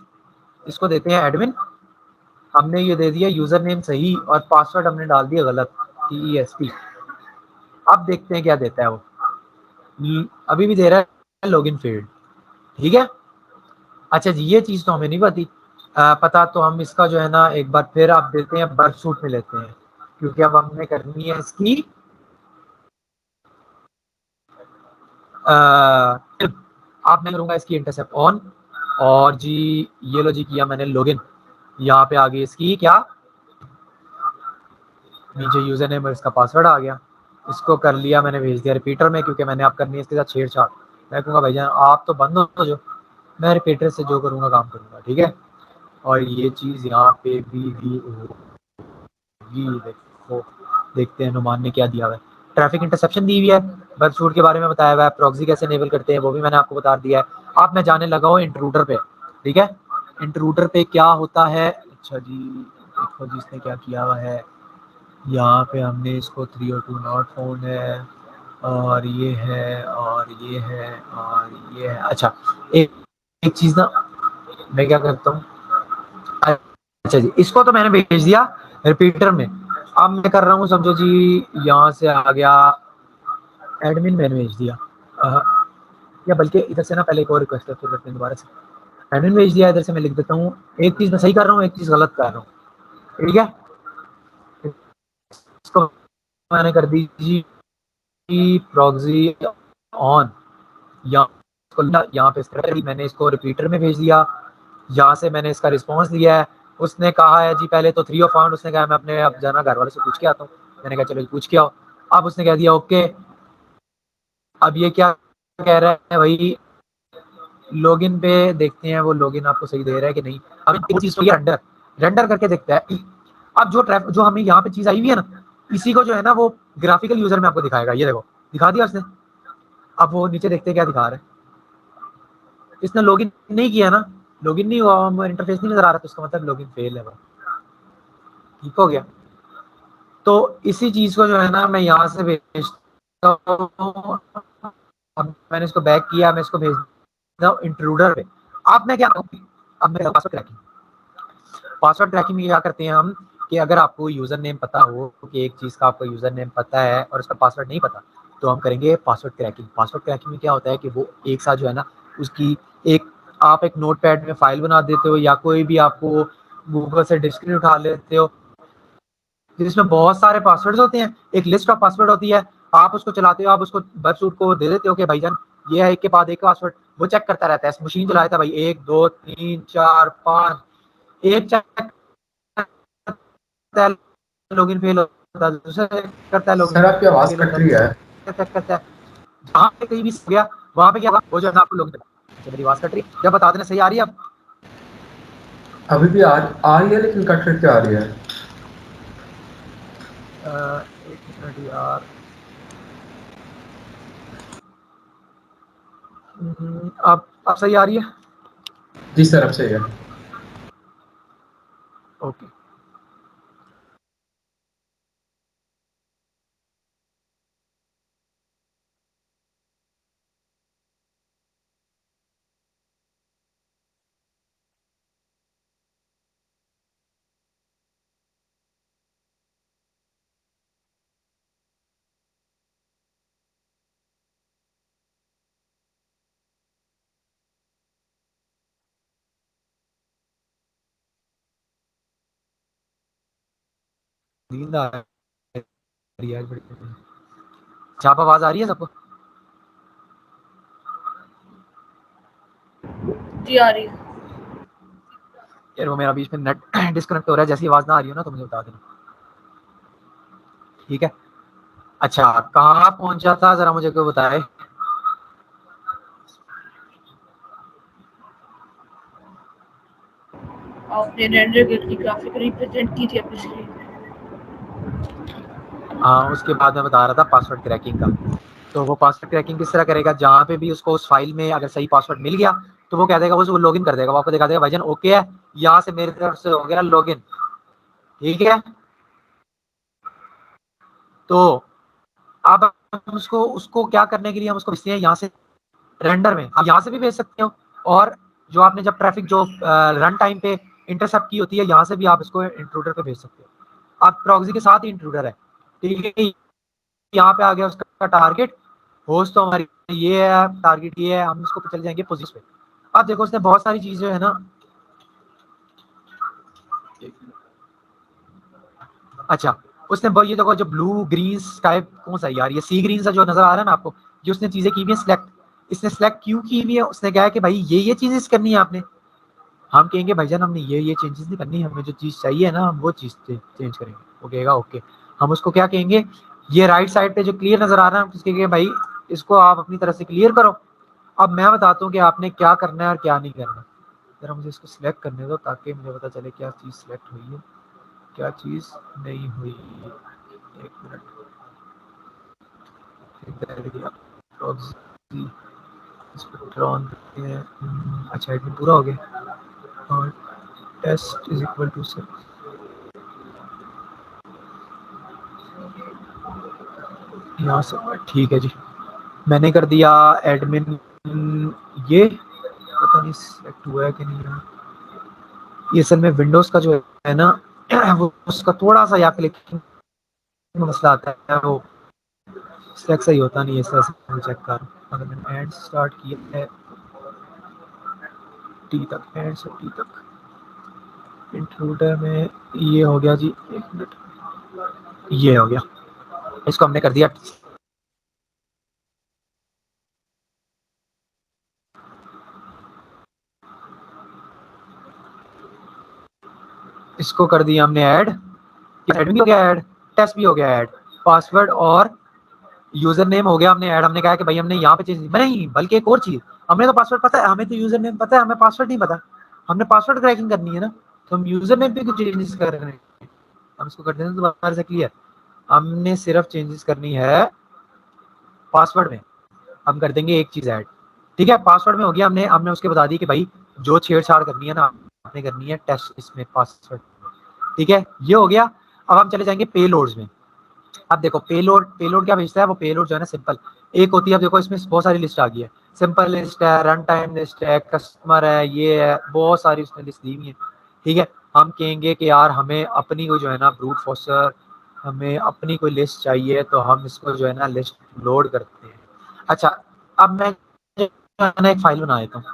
इसको देते हैं एडमिन, हमने ये दे दिया यूजर नेम सही और पासवर्ड हमने डाल दिया गलत, TEST। अब देखते हैं क्या देता है वो। अभी भी दे रहा है लॉगिन फेल्ड। ठीक है, अच्छा जी, ये चीज तो हमें नहीं पता, तो हम इसका जो है ना एक बार फिर आप देते हैं बर्फ सूट में लेते हैं, क्योंकि अब हमने करनी है इसकी आप मैं करूंगा इसकी इंटरसेप्ट ऑन, और जी ये लो जी किया मैंने लॉगिन। यहाँ पे आ गई इसकी क्या, नीचे यूजर नेम और इसका पासवर्ड आ गया। इसको कर लिया मैंने, भेज दिया रिपीटर में, क्योंकि मैंने आप करनी है इसके साथ छेड़छाड़। मैं कहूँगा भाईजान आप तो बंद हो जो, मैं रिपीटर से जो करूँगा काम करूँगा। ठीक है, और ये चीज़ यहाँ पे भी होगी। देखो देखते हैं नुमान ने क्या दिया हुआ है। ट्रैफिक इंटरसेप्शन दी हुई है, बग शूट के बारे में बताया हुआ है, प्रॉक्सी कैसे इनेबल करते हैं वो भी मैंने आपको बता दिया है। अब मैं जाने लगा हूँ इंट्रूडर पे। ठीक है, इंट्रूडर पे क्या होता है। अच्छा जी, देखो जी इसने क्या किया हुआ है। यहाँ पे हमने इसको 302 नॉट फाउंड है, और ये है, और ये है, और ये है। अच्छा, एक चीज़ ना मैं क्या करता हूँ, अच्छा जी इसको तो मैंने भेज दिया रिपीटर में। अब मैं कर रहा हूँ समझो जी, यहाँ से आ गया एडमिन, मैंने भेज दिया या बल्कि इधर से ना पहले एक और रिक्वेस्ट है, फिर करते हैं दोबारा से। एडमिन भेज दिया, इधर से मैं लिख देता हूँ एक चीज़ मैं सही कर रहा हूँ, एक चीज़ गलत कर रहा हूँ। ठीक है, इसको मैंने कर दी जी प्रॉक्सी ऑन, यहाँ पे मैंने इसको रिपीटर में भेज दिया। यहाँ से मैंने इसका रिस्पांस लिया है। उसने कहा है जी पहले तो 3 ऑफ फाउंड, उसने कहा मैं अपने अब जाना घर वाले से पूछ के आता हूँ। मैंने कहा चलो पूछ के आओ। अब उसने कह दिया ओके। अब ये क्या कह रहा है भाई, लॉगिन पे देखते हैं वो लॉगिन आपको सही दे रहा है कि नहीं। अब एक चीज तो ये रेंडर करके देखता है। अब जो हमें यहाँ पे चीज आई हुई है ना, इसी को जो है ना वो ग्राफिकल यूजर में आपको दिखाएगा। ये देखो दिखा दिया उसने। अब वो नीचे देखते हैं क्या दिखा रहा है। इसने लॉगिन नहीं किया ना, लॉगिन नहीं हुआ, इंटरफेस नहीं नजर आ रहा, तो इसका मतलब लॉगिन फेल है। ठीक हो गया। तो इसी चीज को जो है ना मैं यहाँ से भेजता हूँ। अब मैंने इसको बैक किया, मैं इसको भेजता हूँ इंट्रूडर पे। अब मैं क्या करूँ, अब मैं पासवर्ड क्रैकिंग, पासवर्ड क्रैकिंग में क्या करते हैं हम कि अगर आपको यूजर नेम पता हो कि एक चीज का आपको यूजर नेम पता है और उसका पासवर्ड नहीं पता, तो हम करेंगे पासवर्ड क्रैकिंग। पासवर्ड क्रैकिंग में क्या होता है कि वो एक साथ जो है ना उसकी एक आप एक नोटपैड में फाइल बना देते हो, या कोई भी आपको गूगल से डिक्शनरी उठा लेते हो जिसमें बहुत सारे पासवर्ड्स होते हैं, एक लिस्ट ऑफ पासवर्ड होती है। आप उसको चलाते हो, आप उसको वेबसूट को दे देते हो कि भाईजान ये है एक के बाद एक पासवर्ड, वो चेक करता रहता है। मशीन चलाता है भाई 1 2 3 4 5, एक चेक करता है लॉगिन फेल होता है, दूसरा चेक करता है लॉगिन सर आपकी आवाज फेल कट होता रही है। है, चेक करता है। जहाँ पे कहीं भी हो गया वहाँ पे क्या होगा, वो जो है ना आपको लॉगिन। अच्छा मेरी आवाज कट रही है, क्या बता देना सही आ रही है अब? अभी भी आ रही है, लेकिन कट कट के आ रही है। एक मिनट यार, अब सही आ रही है? जी सर अब सही है। ओके। नींद आ रही है बड़ी। छाप आवाज आ रही है सबको? जी आ रही है। यार वो मेरा बीच में नेट डिस्कनेक्ट हो रहा है, जैसी आवाज ना आ रही हो ना तो मुझे बता देना। ठीक है, अच्छा कहाँ पहुंचा था जरा मुझे कोई बताए। आपने रेंडर गेट की ग्राफिक रिप्रेजेंट की थी अपनी स्क्रीन पे। हाँ उसके बाद मैं बता रहा था पासवर्ड क्रैकिंग का। तो वो पासवर्ड क्रैकिंग किस तरह करेगा, जहाँ पे भी उसको उस फाइल में अगर सही पासवर्ड मिल गया तो वो कह देगा, वो लॉगिन कर देगा, वो आपको दिखा देगा भाईजान ओके है, यहाँ से मेरी तरफ से हो गया लॉगिन, ठीक है। तो अब हम उसको क्या करने के लिए हम उसको भेजते हैं यहाँ से रेंडर में, आप यहाँ से भी भेज सकते हो, और जो आपने जब ट्रैफिक जो रन टाइम पे इंटरसेप्ट की होती है यहाँ से भी आप इसको इंट्रूडर पे भेज सकते हो। आप प्रॉक्सी के साथ ही इंट्रूडर है, ठीक है। यहाँ पे आ गया उसका टारगेट, होस्ट तो हमारी ये है, टारगेट ये है, हम इसको चले जाएंगे पोजीशन पे। अब देखो उसने बहुत सारी चीजें है ना, अच्छा उसने ये देखो जो ब्लू ग्रीन स्काई कौन सा यार, ये सी ग्रीन सा जो नजर आ रहा है ना आपको, ये उसने चीजें की हुई है सिलेक्ट। इसने सिलेक्ट क्यों की हुई है, उसने कहा कि भाई ये चीजें करनी है आपने। हम कहेंगे भाईजान हमने ये चेंजेस नहीं करनी, हमें जो चीज चाहिए ना हम वो चीज चेंज करेंगे। वो कहेगा ओके, हम उसको क्या कहेंगे, ये राइट साइड पे जो क्लियर नजर आ रहा है उसके कहेंगे भाई इसको आप अपनी तरफ से क्लियर करो। अब मैं बताता हूँ कि आपने क्या करना है और क्या नहीं करना। जरा मुझे इसको सिलेक्ट करने दो ताकि मुझे पता चले क्या चीज सिलेक्ट हुई है क्या चीज नहीं हुई। एक मिनट, अच्छा एडमिन पूरा हो गया और टेस्ट इज इक्वल टू से यहाँ से, ठीक है जी, मैंने कर दिया एडमिन। ये पता नहीं सिलेक्ट हुआ है कि नहीं है, ये असल में विंडोज का जो है ना वो उसका थोड़ा सा यहाँ क्लिकिंग मसला आता है, वो सिलेक्ट सही होता नहीं है। इस तरह से चेक कर, अगर मैंने एड स्टार्ट किया है टी तक, एड से टी तक इंट्रूडर में, ये हो गया जी, एक मिनट, ये हो गया, इसको हमने कर दिया। इसको कर दिया हमने ऐड, ऐड भी हो गया ऐड, टेस्ट भी हो गया ऐड, पासवर्ड और यूजर नेम हो गया हमने ऐड। हमने कहा कि भाई हमने यहाँ पे चेंज नहीं, बल्कि एक और चीज, हमने तो पासवर्ड पता है, हमें तो यूजर नेम पता है, हमें पासवर्ड नहीं पता। हमने पासवर्ड क्रैकिंग करनी है ना, तो हम यूजर नेम पे कुछ चेंजेस कर रहे हैं। हम इसको कर देते हैं दोबारा से क्लियर, हमने सिर्फ चेंजेस करनी है पासवर्ड में। हम कर देंगे एक चीज ऐड, ठीक है, पासवर्ड में हो गया। हमने हमने उसके बता दी कि भाई जो छेड़छाड़ करनी है ना आपने करनी है टेस्ट इसमें पासवर्ड, ठीक है, ये हो गया। अब हम चले जाएंगे पेलोड्स में। अब देखो पेलोड क्या भेजता है, वो पेलोड जो है ना सिंपल एक होती है। अब देखो इसमें बहुत सारी लिस्ट आ गई है, सिंपल लिस्ट है, रन टाइम लिस्ट है, कस्टमर है, ये है, बहुत सारी उसने लिस्ट दी हुई है, ठीक है। हम कहेंगे कि यार हमें अपनी कोई जो है ना ब्रूट फोर्सर, हमें अपनी कोई लिस्ट चाहिए, तो हम इसको जो है ना लिस्ट लोड करते हैं। अच्छा, अब मैं एक फाइल बना देता हूँ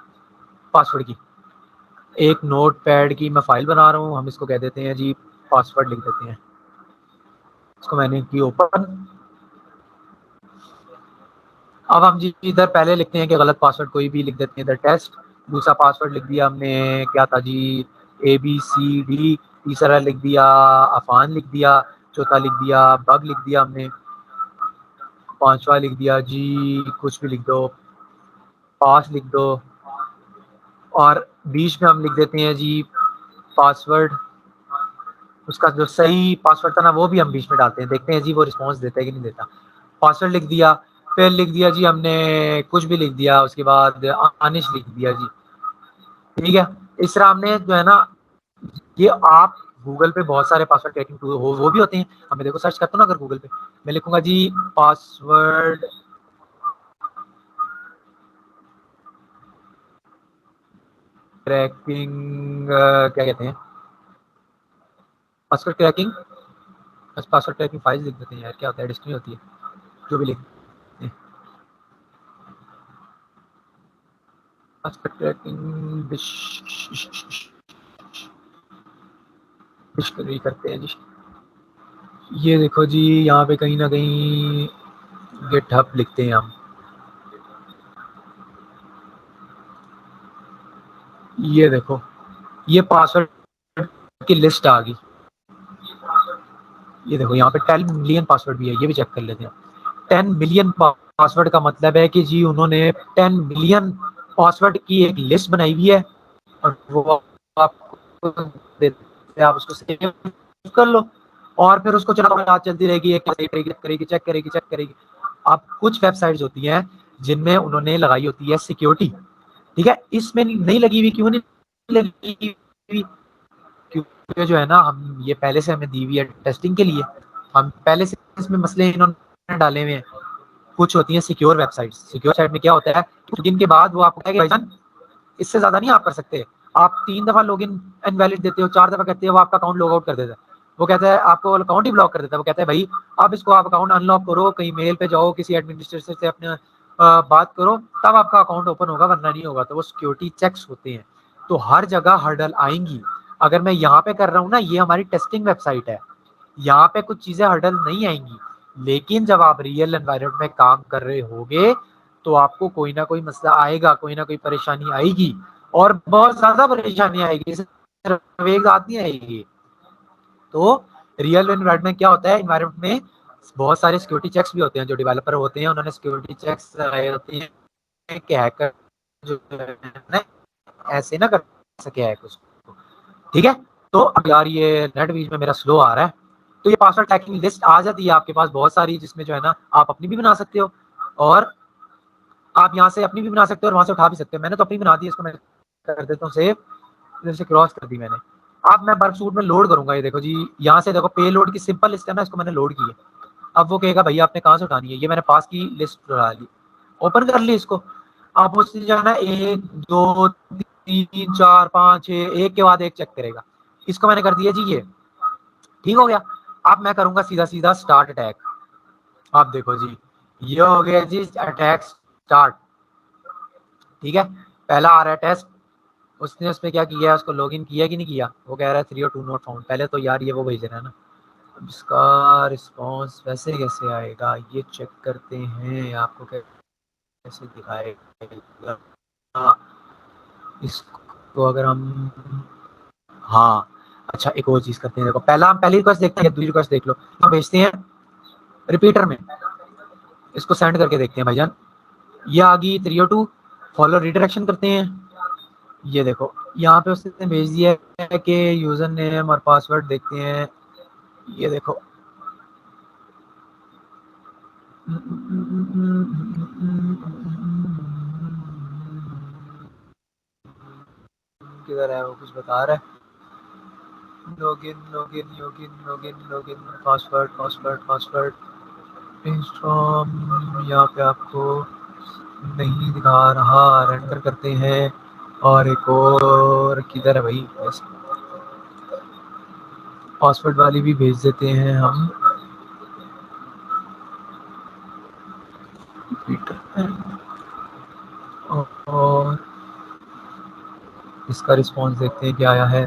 पासवर्ड की, एक नोट पैड की मैं फाइल बना रहा हूँ, हम इसको कह देते हैं जी पासवर्ड लिख देते हैं। इसको मैंने की ओपन। अब हम जी इधर पहले लिखते हैं कि गलत पासवर्ड कोई भी लिख देते हैं, इधर टेस्ट, दूसरा पासवर्ड लिख दिया हमने क्या था जी ABCD, तीसरा लिख दिया अफान लिख दिया, चौथा लिख दिया बग लिख दिया हमने, पांचवा लिख दिया जी कुछ भी लिख दो, पास लिख दो, और बीच में हम लिख देते हैं जी पासवर्ड। उसका जो सही पासवर्ड था ना वो भी हम बीच में डालते हैं, देखते हैं जी वो रिस्पॉन्स देता है कि नहीं देता। पासवर्ड लिख दिया, फिर लिख दिया जी हमने कुछ भी लिख दिया, उसके बाद अनिश लिख दिया जी, ठीक है। इस तरह हमने जो है ना, ये आप गूगल पे बहुत सारे पासवर्ड क्रैकिंग टूल वो भी होते हैं। हमें देखो सर्च करता हूँ ना अगर गूगल पे, मैं लिखूंगा जी पासवर्ड क्रैकिंग, क्या कहते हैं, पासवर्ड क्रैकिंग, बस पासवर्ड क्रैकिंग फाइल लिख देते हैं यार, क्या होता है डिस्ट्री होती है जो भी लिख, पासवर्ड क्रैकिंग करते हैं जी। ये देखो जी यहाँ पे कहीं ना कहीं गिटहब लिखते हैं हम, ये देखो ये पासवर्ड की लिस्ट आ गई। ये देखो यहाँ पे 10 मिलियन पासवर्ड भी है, ये भी चेक कर लेते हैं। 10 मिलियन पासवर्ड का मतलब है कि जी उन्होंने 10 मिलियन पासवर्ड की एक लिस्ट बनाई हुई है, और वो आपको देते हैं, आप उसको सेव कर लो और फिर उसको चलाओ, चलती रहेगी, चेक करेगी। अब कुछ वेबसाइट्स होती हैं जिनमें उन्होंने लगाई होती है सिक्योरिटी, ठीक है, इसमें नहीं लगी हुई, क्यों नहीं लगी हुई, क्योंकि जो है ना हम ये पहले से हमें दी हुई है टेस्टिंग के लिए, हम पहले से इसमें मसले इन्होंने डाले हुए हैं। कुछ होती है सिक्योर वेबसाइट, सिक्योर साइट में क्या होता है, दिन के बाद वो आपको कहेगा भाईजान इससे ज्यादा नहीं आप कर सकते, आप 3 दफा लॉगिन इनवैलिड देते हो, 4 दफा करते हो, वो आपका अकाउंट लॉग आउट कर देता है, वो कहता है आपको अकाउंट ही ब्लॉक कर देता है, वो कहता है भाई अब इसको आप अकाउंट अनलॉक करो, कहीं मेल पे जाओ, किसी एडमिनिस्ट्रेटर से अपने बात करो, तब आपका अकाउंट ओपन होगा, वरना नहीं होगा। तो वो सिक्योरिटी चेक्स होते हैं, तो हर जगह हर्डल आएंगी। अगर मैं यहाँ पे कर रहा हूँ ना, ये हमारी टेस्टिंग वेबसाइट है, यहाँ पे कुछ चीजें हर्डल नहीं आएंगी, लेकिन जब आप रियल एनवायरनमेंट में काम कर रहे होगे तो आपको कोई ना कोई मसला आएगा, कोई ना कोई परेशानी आएगी, और बहुत ज्यादा परेशानी आएगी, सिर्फ एक आदत नहीं आएगी। तो रियल एनवायरनमेंट में क्या होता है, एनवायरनमेंट में बहुत सारे सिक्योरिटी चेक्स भी होते हैं, जो डेवलपर होते हैं उन्होंने सिक्योरिटी चेक्स लगाए होते हैं कि हैकर जो है ऐसे ना कर सके हैक उसको, ठीक है। तो अब यार ये नेट बीच में मेरा स्लो आ रहा है, तो ये पासवर्ड टैगिंग लिस्ट आ जाती है आपके पास बहुत सारी, जिसमें जो है ना आप अपनी भी बना सकते हो, और आप यहाँ से अपनी भी बना सकते हो और वहां से उठा भी सकते हो। मैंने तो अपनी बना दी, इसको मैं कर देता हूँ सेव, इधर से क्रॉस कर दी मैंने। अब मैं वर्क सूट में लोड करूंगा, ये देखो जी, यहाँ से देखो पे लोड की सिंपल लिस्ट है ना, इसको मैंने लोड की है। अब वो कहेगा भैया आपने कहाँ से उठानी है, ये मैंने पास की लिस्ट उठा ली, ओपन कर ली इसको। आप उससे जो है ना 1 2 3 4 5 6 एक के बाद एक चेक करेगा, इसको मैंने कर दिया जी, ये ठीक हो गया। अब मैं करूंगा सीधा सीधा स्टार्ट अटैक। आप देखो जी, ये हो गया जी अटैक स्टार्ट, ठीक है। पहला आ रहा है टेस्ट, उसने उस पर क्या किया, उसको लॉगिन किया कि नहीं किया, वो कह रहा है 302 नॉट फाउंड। पहले तो यार ये वो भेज रहा है ना, अब इसका रिस्पॉन्स वैसे कैसे आएगा, ये चेक करते हैं, आपको कैसे दिखाएगा इसको, अगर हम, हाँ अच्छा एक और चीज करते हैं, देखो पहला हम पहली रिक्वेस्ट देखते हैं, दूसरी रिक्वेस्ट देख लो, हम भेजते हैं रिपीटर में, इसको सेंड करके देखते हैं भाईजान, ये आ गई 302, फॉलो रिडायरेक्शन करते हैं, ये देखो यहाँ पे उसने भेज दिया है कि यूजर नेम और पासवर्ड देखते हैं, ये देखो किधर है, वो कुछ बता रहा है, login login login login login password password password install, यहाँ पे आपको नहीं दिखा रहा, रेंडर करते हैं, और एक और किधर है भाई, पासवर्ड वाली भी भेज देते हैं हम, और इसका रिस्पॉन्स देखते हैं क्या आया है,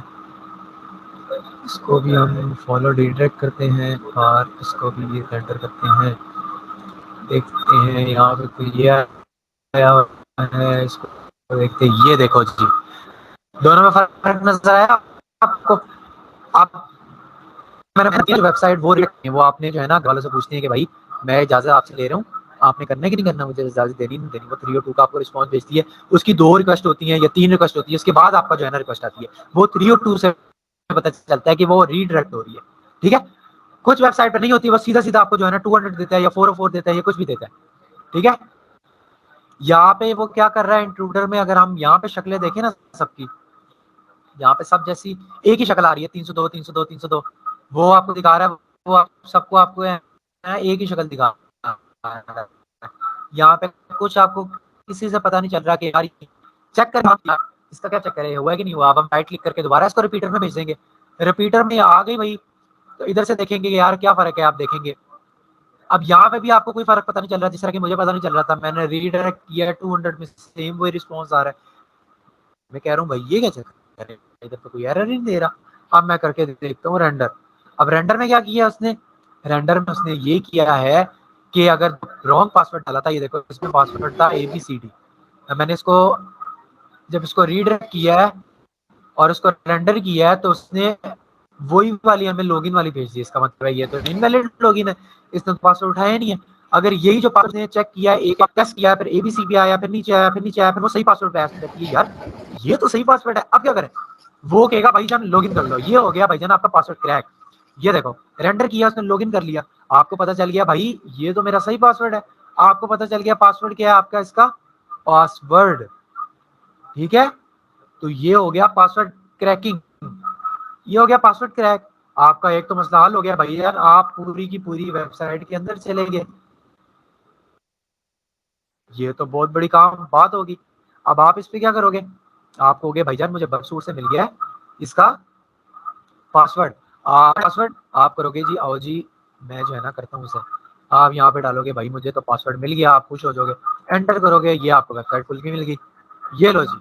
इसको भी हम फॉलो रिडायरेक्ट करते हैं, और इसको भी ये रेंडर करते हैं, देखते हैं यहाँ पे कोई ये आया है, इसको देखते हैं, ये देखो जी दोनों में फर्क नजर आया आपको। आप मैंने वेबसाइट वो आपने जो है ना वालों से पूछती है कि भाई मैं इजाजत आपसे ले रहा हूँ, आपने करना है कि नहीं करना, मुझे इजाजत देनी नहीं देनी, वो 302 का आपको रिस्पॉन्स भेजती है, उसकी 2 रिक्वेस्ट होती है या 3 रिक्वेस्ट होती है, उसके बाद आपका जो है ना रिक्वेस्ट आती है, वो 302 से पता चलता है कि वो रीडायरेक्ट हो रही है, ठीक है। कुछ वेबसाइट पर नहीं होती, वो सीधा सीधा आपको जो है ना 200 देता है या 404 देता है, या कुछ भी देता है, ठीक है। यहाँ पे वो क्या कर रहा है इंट्रूडर में, अगर हम यहाँ पे शक्लें देखें ना सबकी, यहाँ पे सब जैसी एक ही शक्ल आ रही है, 302 302 302, वो आपको दिखा रहा है, वो सबको आपको एक ही शक्ल दिखा रहा है। यहाँ पे कुछ आपको किसी से पता नहीं चल रहा कि यार चेक कर इसका क्या चक्कर है, हुआ है कि नहीं हुआ। अब हम राइट क्लिक करके दोबारा इसको रिपीटर में भेज देंगे, रिपीटर में आ गई भाई, तो इधर से देखेंगे यार क्या फर्क है, आप देखेंगे अब यहाँ पे भी आपको कोई फर्क पता नहीं चल रहा, जिस तरह की मुझे पता नहीं चल रहा था, मैंने रीडायरेक्ट किया 200 में सेम वही रिस्पॉन्स आ रहा है। मैं कह रहा हूँ भाई ये क्या चक्कर है, इधर तो कोई एरर ही नहीं दे रहा। अब मैं करके देखता हूँ रेंडर। अब रेंडर में क्या किया उसने, रेंडर में उसने ये किया है कि अगर रॉन्ग पासवर्ड डाला था, ये देखो इसमें पासवर्ड था ABCD, मैंने इसको जब इसको रीडायरेक्ट किया है और उसको रेंडर किया है, तो उसने वही वाली हमें लॉगिन वाली भेज दी। इसका मतलब है ये तो इनवैलिड लॉगिन है, इसने तो पासवर्ड उठाया नहीं है। अगर यही जो पासवर्ड ने चेक किया, एक टेस्ट किया, फिर ABCD आया, फिर नीचे आया, फिर नीचे आया, फिर वो सही पासवर्ड पे आया, यार ये तो सही पासवर्ड है, अब क्या करें। वो कहेगा भाईजान लॉगिन कर लो, ये हो गया भाईजान आपका पासवर्ड क्रैक। ये देखो रेंडर किया उसने, लॉगिन कर लिया, आपको पता चल गया भाई ये तो मेरा सही पासवर्ड है। आपको पता चल गया पासवर्ड क्या है आपका, इसका पासवर्ड, ठीक है। तो ये हो गया पासवर्ड क्रैकिंग, ये हो गया पासवर्ड क्रैक। आपका एक तो मसला हल हो गया भाई यार, आप पूरी की पूरी वेबसाइट के अंदर चले गए, ये तो बहुत बड़ी काम बात होगी। अब आप इस पे क्या करोगे, आप कहोगे भाईजान मुझे बक्सूर से मिल गया है इसका पासवर्ड, पासवर्ड आप करोगे जी, आओ जी मैं जो है ना करता हूँ इसे, आप यहाँ पे डालोगे भाई मुझे तो पासवर्ड मिल गया, आप खुश हो जाओगे, एंटर करोगे, ये आपको वेबसाइट खुल के मिल गई, ये लो जी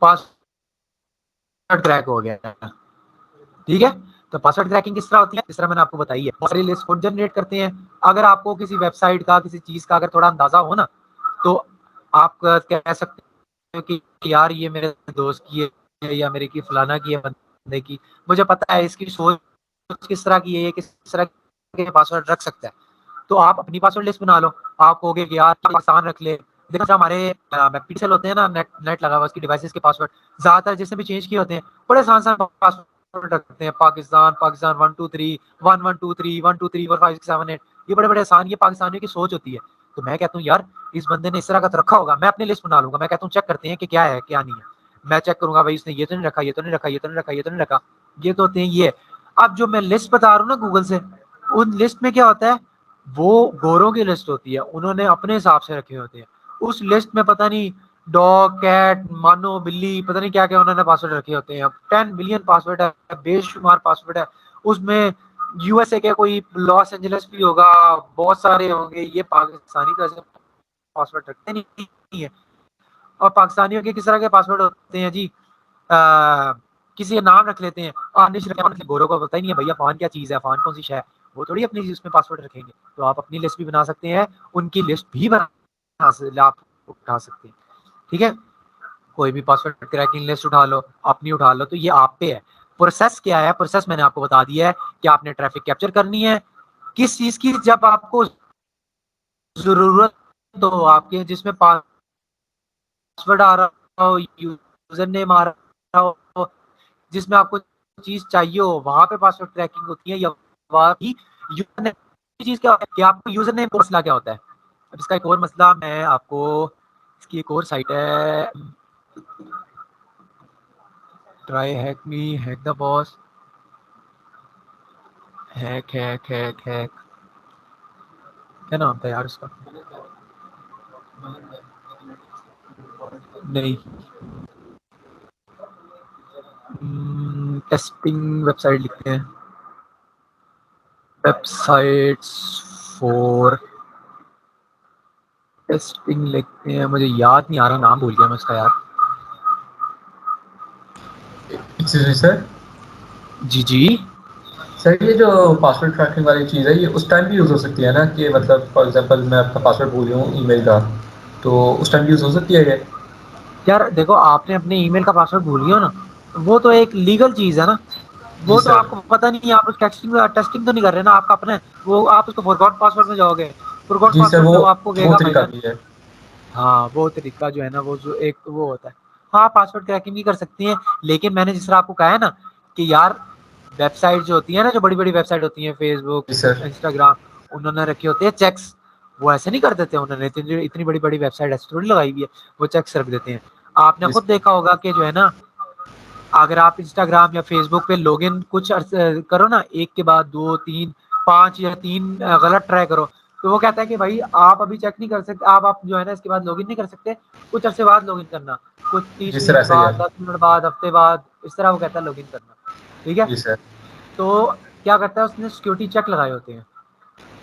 पासवर्ड क्रैक हो गया, ठीक है। तो पासवर्ड क्रैकिंग किस तरह होती है, इस तरह मैंने आपको बताई है, बहुत सारी लिस्ट खुद जनरेट करते हैं। अगर आपको किसी वेबसाइट का किसी चीज का अगर थोड़ा अंदाजा हो ना, तो आप कह सकते हो कि यार ये मेरे दोस्त की है या मेरे की फलाना की है, बंदे की, मुझे पता है इसकी सोच किस तरह की है, ये किस तरह के पासवर्ड रख सकता है, तो आप अपनी पासवर्ड लिस्ट बना लो। आप कहोगे कि यार पाकिस्तान रख ले, देखो जो हमारे पिक्सल होते हैं ना, नेट लगा हुआ उसकी डिवाइसेस के पासवर्ड ज्यादातर जिसने भी चेंज किए होते हैं बड़े आसान सा पासवर्ड रखते हैं, पाकिस्तान पाकिस्तान 123 1123 123 4567 8, ये बड़े बड़े आसान, ये पाकिस्तानियों की सोच होती है। तो मैं कहता हूँ यार इस बंदे ने इस तरह का तो रखा होगा, मैं अपनी लिस्ट बना लूंगा, मैं कहता हूँ चेक करते हैं कि क्या है क्या नहीं है, मैं चेक करूंगा भाई इसने ये तो नहीं रखा, ये तो नहीं रखा, ये तो नहीं रखा, ये तो नहीं रखा, ये तो होते हैं ये। अब जो मैं लिस्ट बता रहा हूँ ना गूगल से, उन लिस्ट में क्या होता है, वो गोरों की लिस्ट होती है, उन्होंने अपने हिसाब से रखे होते हैं, उस लिस्ट में पता नहीं डॉग कैट मानो बिल्ली पता नहीं क्या क्या उन्होंने पासवर्ड रखे होते हैं, 10 बिलियन पासवर्ड है, बेशुमार पासवर्ड है उसमें, यूएसए के कोई लॉस एंजलिस भी होगा, बहुत सारे होंगे, ये पाकिस्तानी तो ऐसे पासवर्ड रखते नहीं है। और पाकिस्तानियों के किस तरह के पासवर्ड होते हैं जी, किसी का नाम रख लेते हैं, अनिश गोरों को पता ही नहीं है भैया फान क्या चीज है, फान कौन सी शय है, वो थोड़ी अपनी उसमें पासवर्ड रखेंगे। तो आप अपनी लिस्ट भी बना सकते हैं, उनकी लिस्ट भी बना आप उठा सकते हैं, ठीक है। कोई भी पासवर्ड क्रैकिंग लिस्ट उठा लो, अपनी उठा लो, तो ये आप पे है। प्रोसेस क्या है, प्रोसेस मैंने आपको बता दिया है कि आपने ट्रैफिक कैप्चर करनी है किस चीज की, जब आपको जरूरत हो आपके, जिसमें पासवर्ड आ रहा हो, यूजर नेम आ रहा हो, जिसमें आपको चीज चाहिए हो वहां पे पासवर्ड क्रैकिंग होती है, या वहां की यूजर नेम चीज क्या होता है कि आपको यूजर नेम मसला क्या होता है। अब इसका एक और मसला मैं आपको, इसकी एक और साइट है, try hack me hack the boss, hack क्या नाम था यार उसका, नहीं टेस्टिंग वेबसाइट लिखते हैं, वेबसाइट्स फॉर टेस्टिंग लिखते हैं, मुझे याद नहीं आ रहा, नाम भूल गया मैं उसका यार। सर जी जी सर ये जो पासवर्ड ट्रैकिंग वाली चीज़ है ये उस टाइम भी यूज़ हो सकती है ना, कि मतलब फॉर एग्जांपल मैं अपना पासवर्ड भूल गया हूँ ईमेल का, तो उस टाइम यूज़ हो सकती है ये? यार देखो आपने अपने ईमेल का पासवर्ड भूल गया हो ना, वो तो एक लीगल चीज है ना, जी वो तो सर। आपको पता नहीं है, आप उस टेस्टिंग तो नहीं कर रहे ना, आपका अपना है वो, आप उसको फॉरगॉट पासवर्ड में जाओगे, फॉरगॉट जी सर, पासवर्ड जब आपको वो कहेगा तरीका भाईजान, भी है। हाँ वो तरीका जो है ना, वो जो एक वो होता है, हाँ पासवर्ड क्रैकिंग भी कर सकती हैं, लेकिन मैंने जिस तरह आपको कहा है ना कि यार वेबसाइट जो होती है ना, जो बड़ी बड़ी वेबसाइट होती है फेसबुक जी सर। इंस्टाग्राम, उन्होंने रखे होते हैं चेक्स, वो ऐसे नहीं कर देते, उन्होंने इतनी बड़ी बड़ी वेबसाइट ऐसे थोड़ी लगाई हुई है, वो चेक्स रख देते हैं। आपने जी खुद देखा होगा कि जो है ना, अगर आप इंस्टाग्राम या फेसबुक पे लॉगिन कुछ करो ना, एक के बाद दो तीन पांच या तीन गलत ट्राई करो, तो वो कहता है कि भाई आप अभी चेक नहीं कर सकते, आप जो है ना इसके बाद लॉगिन नहीं कर सकते, कुछ अरसे बाद लॉगिन करना, कुछ जी 30 सर, मिनट ऐसा ही है। बाद 10 मिनट बाद हफ्ते बाद, इस तरह वो कहता है लॉगिन करना, ठीक है। जी सर। तो क्या करता है, उसने सिक्योरिटी चेक लगाए होते हैं,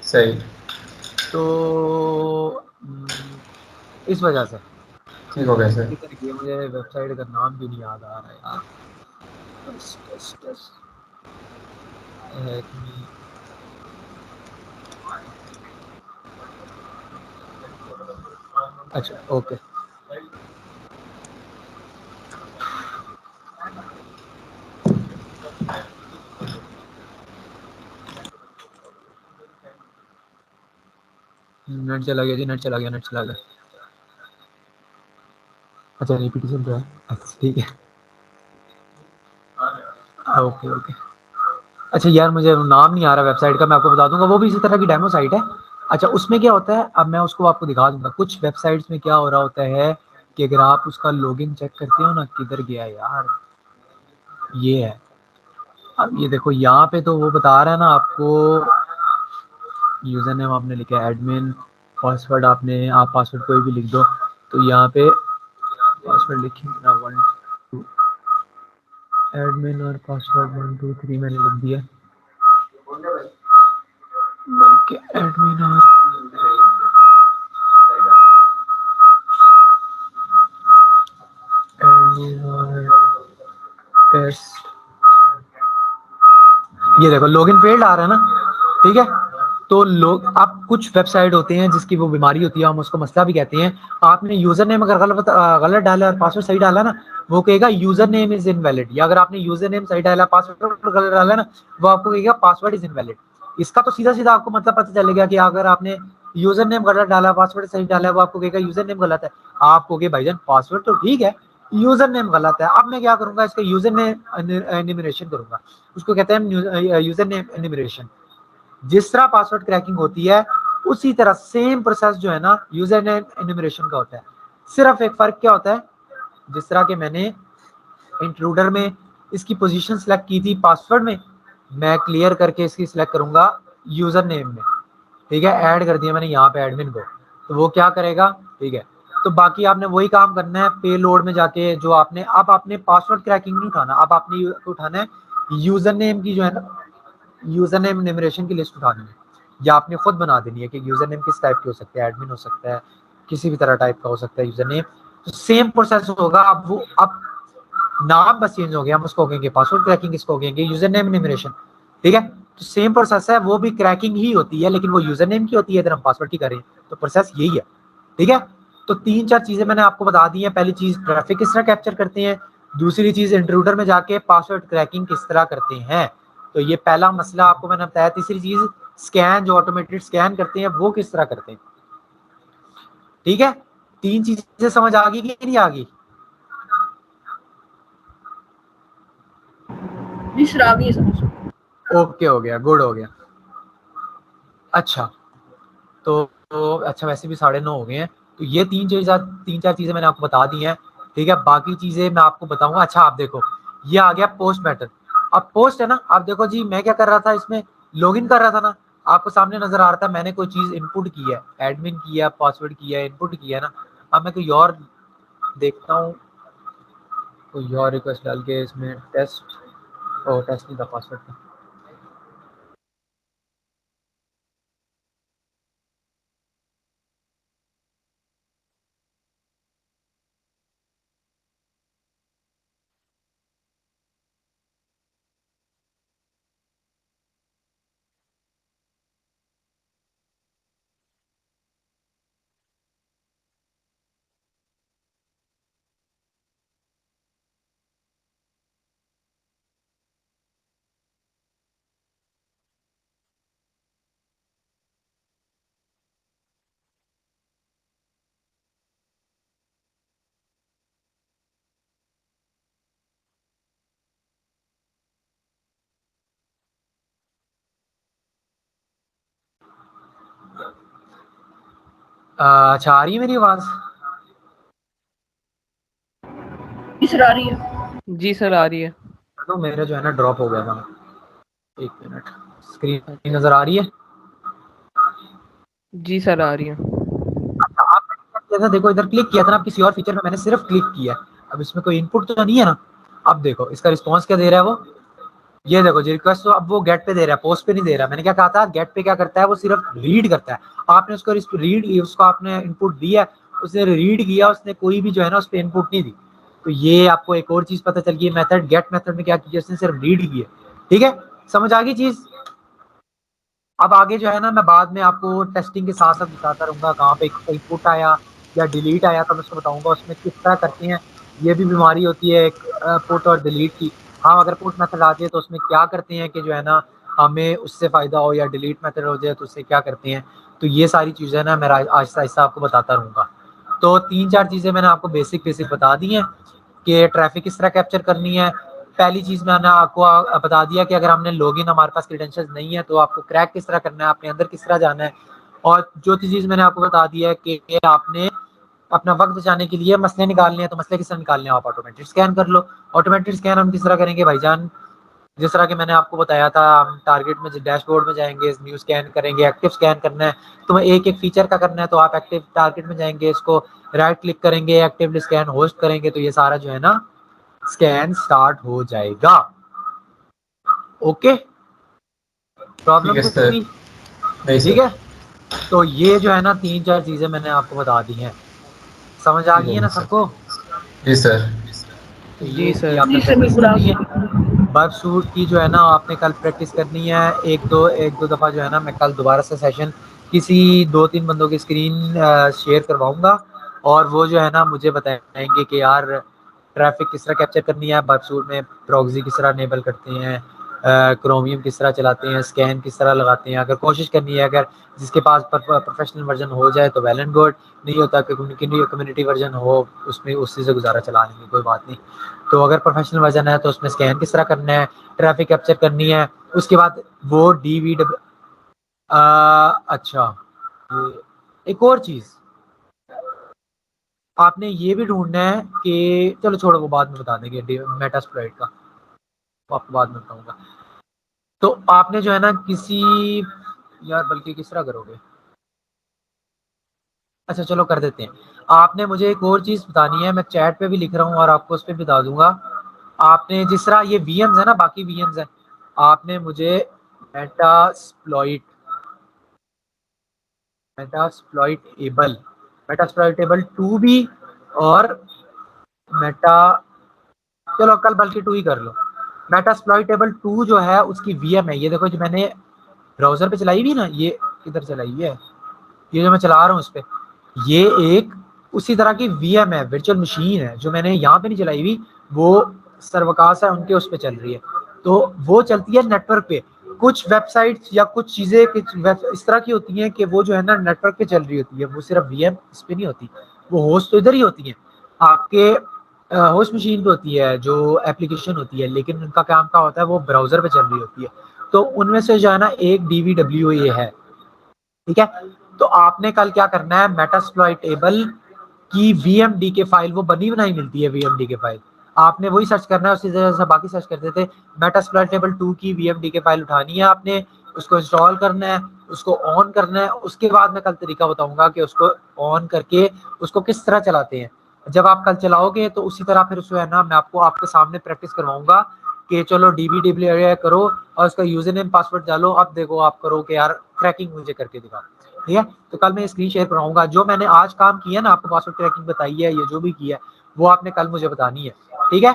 सही। तो इस वजह से ठीक हो गया सर। किधर गया, मुझे वेबसाइट का नाम भी नहीं याद आ रहा है यार, बस बस बस अच्छा ओके, नेट चला गया जी, नेट चला गया, नेट चला गया, अच्छा रिपीट सुन रहा है, अच्छा ठीक है, ओके ओके। अच्छा यार मुझे नाम नहीं आ रहा वेबसाइट का, मैं आपको बता दूंगा, वो भी इसी तरह की डेमो साइट है। अच्छा उसमें क्या होता है, अब मैं उसको आपको दिखा दूंगा। कुछ वेबसाइट्स में क्या हो रहा होता है कि अगर आप उसका लॉगिन चेक करते हो ना, किधर गया यार, ये है। अब ये देखो यहाँ पे तो वो बता रहा है ना आपको, यूजर नेम आपने लिखा है एडमिन, पासवर्ड आपने, आप पासवर्ड कोई भी लिख दो। तो यहाँ पे पासवर्ड लिखिए ना 1 2 एडमिन और पासवर्ड 1 2 3 मैंने लिख दिया। एडमिन और टेस्ट, ये देखो लॉगिन फेल्ड आ रहा है ना, ठीक है। तो लोग, आप कुछ वेबसाइट होते हैं जिसकी वो बीमारी होती है, हम उसको मसला भी कहते हैं। आपने यूजर नेम अगर गलत डाला और पासवर्ड सही डाला ना, वो कहेगा यूजर नेम इज इनवैलिड। या अगर आपने यूजर नेम सही डाला, पासवर्ड गलत डाला ना, वो आपको कहेगा पासवर्ड इज इनवैलिड। इसका तो सीधा सीधा आपको मतलब पता चलेगा कि अगर आपने यूजर नेम गलत डाला, पासवर्ड सही डाला, वो आपको कहेगा यूजर नेम गलत है। आप कहोगे भाईजान पासवर्ड तो ठीक है, यूजर नेम गलत है। अब मैं क्या करूंगा, इसका यूजर नेम एनिमिनेशन करूंगा, उसको कहते हैं यूजर नेम एनिमिनेशन। जिस तरह पासवर्ड क्रैकिंग होती है उसी तरह सेम प्रोसेस जो है ना यूजर नेम एनिमिनेशन का होता है। सिर्फ एक फर्क क्या होता है, जिस तरह के मैंने इंट्रूडर में इसकी पोजीशन सेलेक्ट की थी पासवर्ड में, मैं क्लियर करके इसकी सिलेक्ट करूंगा यूजर नेम में, ठीक है। ऐड कर दिया मैंने यहाँ पे एडमिन को, तो वो क्या करेगा, ठीक है। तो बाकी आपने वही काम करना है पे लोड में जाके, जो आपने, अब आपने पासवर्ड क्रैकिंग नहीं उठाना, अब आपने उठाना है यूजर नेम की जो है ना, यूजर नेम एनिमिनेशन की लिस्ट उठानी है, या आपने खुद बना देनी है कि यूजर नेम किस टाइप के हो सकते हैं, एडमिन हो सकता है, किसी भी तरह टाइप का हो सकता है यूजर नेम। तो सेम प्रोसेस होगा। अब वो, अब नाम बस चेंज हो गया, हम उसको कहेंगे पासवर्ड क्रैकिंग, इसको कहेंगे यूजर नेम एनिमिनेशन, ठीक है। तो सेम प्रोसेस है, वो भी क्रैकिंग ही होती है, लेकिन वो यूजर नेम की होती है, इधर हम पासवर्ड की करें। तो प्रोसेस यही है, ठीक है। तो 3 4 चीजें मैंने आपको बता दी हैं। पहली चीज ट्रैफिक किस तरह कैप्चर करते हैं, दूसरी चीज इंट्रूडर में जाके पासवर्ड क्रैकिंग किस तरह करते हैं, तो ये पहला मसला आपको मैंने बताया। तीसरी चीज स्कैन, जो ऑटोमेटेड स्कैन करते हैं वो किस तरह करते हैं, ठीक है। 3 चीजें समझ आ गई कि नहीं आ गई? जी सर आ गई है समझ। ओके हो गया, गुड हो गया। अच्छा तो अच्छा वैसे भी 9:30 हो गए हैं। तो ये 3 4 चीजें मैंने आपको बता दी हैं, ठीक है। बाकी चीजें मैं आपको बताऊंगा। अच्छा आप देखो, ये आ गया पोस्ट मेथड। अब पोस्ट है ना, आप देखो जी मैं क्या कर रहा था, इसमें लॉगिन कर रहा था ना, आपको सामने नजर आ रहा था मैंने कोई चीज इनपुट की है, एडमिन किया, पासवर्ड किया, इनपुट किया है ना। अब मैं कोई और देखता हूँ, कोई और रिक्वेस्ट डाल के इसमें टेस्ट, ओ टेस्ट नहीं था, पासवर्ड था। अच्छा आ रही है मेरी आवाज? जी सर आ रही है। जी सर आ रही है। तो मेरा जो है ना ड्रॉप हो गया था, 1 मिनट। स्क्रीन नजर आ रही है? जी सर आ रही है। अच्छा आपने क्या किया था, देखो इधर क्लिक किया था ना, आप किसी और फीचर में, मैंने सिर्फ क्लिक किया है। अब इसमें कोई इनपुट तो नहीं है ना। अब देखो इसका रिस्पॉन्स क्या दे रहा है वो, ये देखो जी रिक्वेस्ट तो अब वो गेट पे दे रहा है, पोस्ट पे नहीं दे रहा। मैंने क्या कहा था, गेट पे क्या करता है, वो सिर्फ रीड करता है। आपने उसको रीड, उसको आपने इनपुट दिया, उसने रीड किया, उसने कोई भी जो है ना उस पर इनपुट नहीं दी। तो ये आपको एक और चीज पता चल गई, मेथड गेट मेथड में क्या किया, उसने सिर्फ रीड किया, ठीक है। समझ आ गई चीज? अब आगे जो है ना मैं बाद में आपको टेस्टिंग के साथ साथ बताता रहूंगा, कहाँ पे कोई पुट आया या डिलीट आया तो मैं उसको बताऊंगा उसमें किस तरह करते हैं। ये भी बीमारी होती है एक पुट और डिलीट की। हाँ अगर पुट मेथड आ जाए तो उसमें क्या करते हैं कि जो है ना हमें उससे फायदा हो, या डिलीट मेथड हो जाए तो उससे क्या करते हैं। तो ये सारी चीज़ें ना मैं आहिस्ता आहिस्ता आपको बताता रहूँगा। तो 3 4 चीज़ें मैंने आपको बेसिक बेसिक बता दी हैं कि ट्रैफिक किस तरह कैप्चर करनी है, पहली चीज़ मैंने आपको बता दिया कि अगर हमने लॉगिन हमारे पास क्रेडेंशियल्स नहीं है तो आपको क्रैक किस तरह करना है, अपने अंदर किस तरह जाना है। और चौथी चीज़ मैंने आपको बता दिया है कि आपने अपना वक्त बचाने के लिए मसले निकालने हैं, तो मसले किस तरह निकालने हैं, आप ऑटोमेटेड स्कैन कर लो। ऑटोमेटेड स्कैन हम किस तरह करेंगे भाईजान, जिस तरह के मैंने आपको बताया था, हम टारगेट में डैशबोर्ड में जाएंगे, न्यू स्कैन करेंगे, एक्टिव स्कैन करना है, तुम्हें एक एक फीचर का करना है तो आप एक्टिव टारगेट में जाएंगे, इसको राइट क्लिक करेंगे, एक्टिवली स्कैन होस्ट करेंगे, तो ये सारा जो है ना स्कैन स्टार्ट हो जाएगा। ओके, प्रॉब्लम ठीक है कुछ सर। भी? नहीं ठीक सर। है, तो ये जो है ना 3-4 चीजें मैंने आपको बता दी हैं, समझ आ गई है ना सबको? जी सर। तो जी ये सर। आपने जी सर, प्रैक्टिस बिल्कुल करनी है। आप बर्फ सूट की जो है ना आपने कल प्रैक्टिस करनी है, एक दो दफ़ा जो है ना मैं कल दोबारा से सेशन किसी 2-3 बंदों की स्क्रीन शेयर करवाऊंगा, और वो जो है ना मुझे बताएंगे कि यार ट्रैफिक किस तरह कैप्चर करनी है, बर्फ सूट में प्रॉक्सी किस तरह इनेबल करते हैं, क्रोमियम किस तरह चलाते हैं, स्कैन किस तरह लगाते हैं। अगर कोशिश करनी है, अगर जिसके पास प्रोफेशनल वर्जन हो जाए तो वेल एंड गुड, नहीं होता कि कम्युनिटी वर्जन हो उसमें उसी से गुजारा चला लेंगे, कोई बात नहीं। तो अगर प्रोफेशनल वर्जन है तो उसमें स्कैन किस तरह करना है, ट्रैफिक कैप्चर करनी है, उसके बाद वो DVW। अच्छा, ये एक और चीज़ आपने ये भी ढूंढना है कि चलो छोड़ो, वो बाद में बता देंगे मेटास्प्लॉइट का, वो आपको बाद में बताऊंगा। तो आपने जो है ना किसी, यार बल्कि किस तरह करोगे, अच्छा चलो कर देते हैं। आपने मुझे एक और चीज़ बतानी है, मैं चैट पे भी लिख रहा हूँ और आपको उस पर बता दूंगा। आपने जिस तरह ये VMs है ना, बाकी VMs है, आपने मुझे मेटास्प्लॉइट मेटास्प्लॉइटेबल मेटास्प्लॉइटेबल 2 भी, और मेटा, चलो कल बल्कि 2 ही कर लो। मेटास्प्लॉइटेबल 2 जो है उसकी VM है, ये देखो जो मैंने ब्राउजर पे चलाई हुई ना, ये किधर चलाई है, ये जो मैं चला रहा हूँ इस पे, ये एक उसी तरह की VM है, वर्चुअल मशीन है, जो मैंने यहाँ पे नहीं चलाई हुई, वो सर्वकाश है उनके उस पे चल रही है। तो वो चलती है नेटवर्क पे। कुछ वेबसाइट्स या कुछ चीज़ें इस तरह की होती हैं कि वो जो है ना नेटवर्क पे चल रही होती है, वो सिर्फ VM इस पे नहीं होती, वो होस्ट तो इधर ही होती है, आपके होस्ट मशीन पे होती है जो एप्लीकेशन होती है, लेकिन उनका काम क्या होता है, वो ब्राउजर पे चल रही होती है। तो उनमें से जो है ना एक DVW ये है, ठीक है। तो आपने कल क्या करना है, मेटास्प्लॉइटेबल की VMDK फाइल, वो बनी बनाई मिलती है VMDK फाइल, आपने वही सर्च करना है, उसी तरह से बाकी सर्च करते थे। मेटास्प्लॉइटेबल 2 की VMDK फाइल उठानी है आपने, उसको इंस्टॉल करना है, उसको ऑन करना है। उसके बाद मैं कल तरीका बताऊंगा कि उसको ऑन करके उसको किस तरह चलाते हैं। जब आप कल चलाओगे तो उसी तरह फिर उसको है ना मैं आपको आपके सामने प्रैक्टिस करवाऊंगा कि चलो DVW करो और उसका यूजर नेम पासवर्ड डालो, अब देखो आप करो कि यार क्रैकिंग मुझे करके दिखा, ठीक है। तो कल मैं स्क्रीन शेयर कराऊंगा, जो मैंने आज काम किया ना, आपको पासवर्ड क्रैकिंग बताई है, ये जो भी किया है वो आपने कल मुझे बतानी है, ठीक है।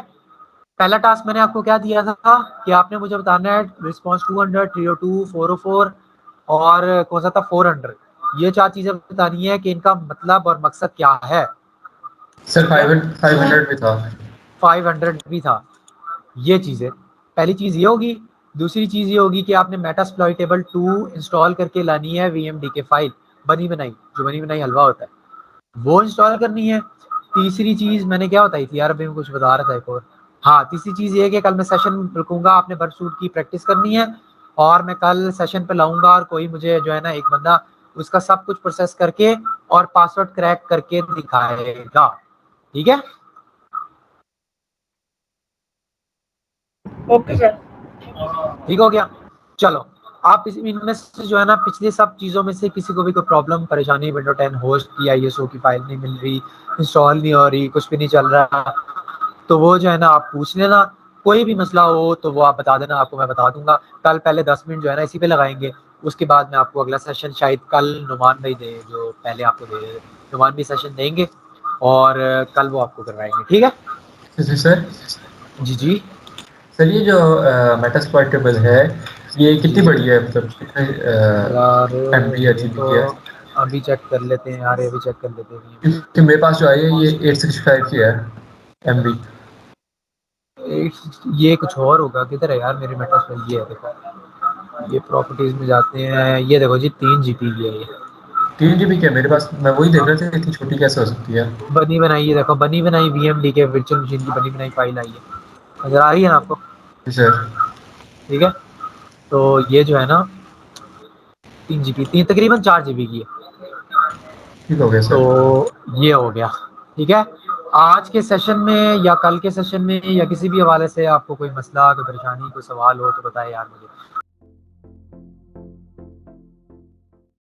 पहला टास्क मैंने आपको क्या दिया था कि आपने मुझे बताना है रिस्पॉन्स 200, 302, 404 और कौन सा था 400, ये 4 चीजें बतानी है कि इनका मतलब और मकसद क्या है। सर 500 भी था। 500 भी था। ये चीज़ें, पहली चीज़ ये होगी। दूसरी चीज़ ये होगी कि आपने मेटास्प्लॉइटेबल 2 इंस्टॉल करके लानी है, VMDK फाइल बनी बनाई, जो बनी बनाई हलवा होता है, वो इंस्टॉल करनी है। तीसरी चीज़ मैंने क्या बताई थी यार, अभी मैं कुछ बता रहा था एक और, हाँ तीसरी चीज़ ये है कि कल मैं सेशन रखूंगा, आपने बर्फ सूट की प्रैक्टिस करनी है, और मैं कल सेशन पे लाऊंगा और कोई मुझे जो है ना एक बंदा उसका सब कुछ प्रोसेस करके और पासवर्ड क्रैक करके दिखाएगा, ठीक है। Okay sir. ठीक हो गया। चलो, आप इनमें से जो है ना पिछली सब चीज़ों में से किसी को भी कोई प्रॉब्लम परेशानी, विंडो 10 होस्ट की ISO की फाइल नहीं मिल रही, इंस्टॉल नहीं हो रही, कुछ भी नहीं चल रहा, तो वो जो है ना आप पूछ लेना। कोई भी मसला हो तो वो आप बता देना, आपको मैं बता दूंगा। कल पहले 10 मिनट जो है ना इसी पे लगाएंगे, उसके बाद मैं आपको अगला सेशन शायद कल नुमान भाई दे, जो पहले आपको दे, नुमान भी सेशन देंगे और कल वो आपको करवाएंगे, ठीक है। जी सर। जी जी सर ये जो मेटास्प्लॉइटेबल है, ये जी कितनी बड़ी है, मतलब कितने यार, MB या ये GB तो की है? अभी चेक कर लेते हैं यार, अभी चेक कर लेते हैं। क्योंकि मेरे पास जो आई है ये 865 की है MB। ये कुछ और होगा, किधर है यार मेरे मेटास में, ये है देखो, ये प्रॉपर्टीज में जाते हैं, ये देखो जी 3 GB की है ये, 3 GB की है मेरे पास, मैं वही देख रहा था इतनी छोटी कैसे हो सकती है। बनी बनाई, ये देखो बनी बनाई VMDK वर्चुअल मशीन की बनी बनाई फाइल आई है, नज़र आ रही है ना आपको? जी सर। ठीक है, तो ये जो है ना 3 GB, तकरीबन 4 GB की है। ठीक हो गया तो सर। ये हो गया। ठीक है, आज के सेशन में या कल के सेशन में या किसी भी हवाले से आपको कोई मसला, कोई परेशानी, कोई सवाल हो तो बताएं यार मुझे।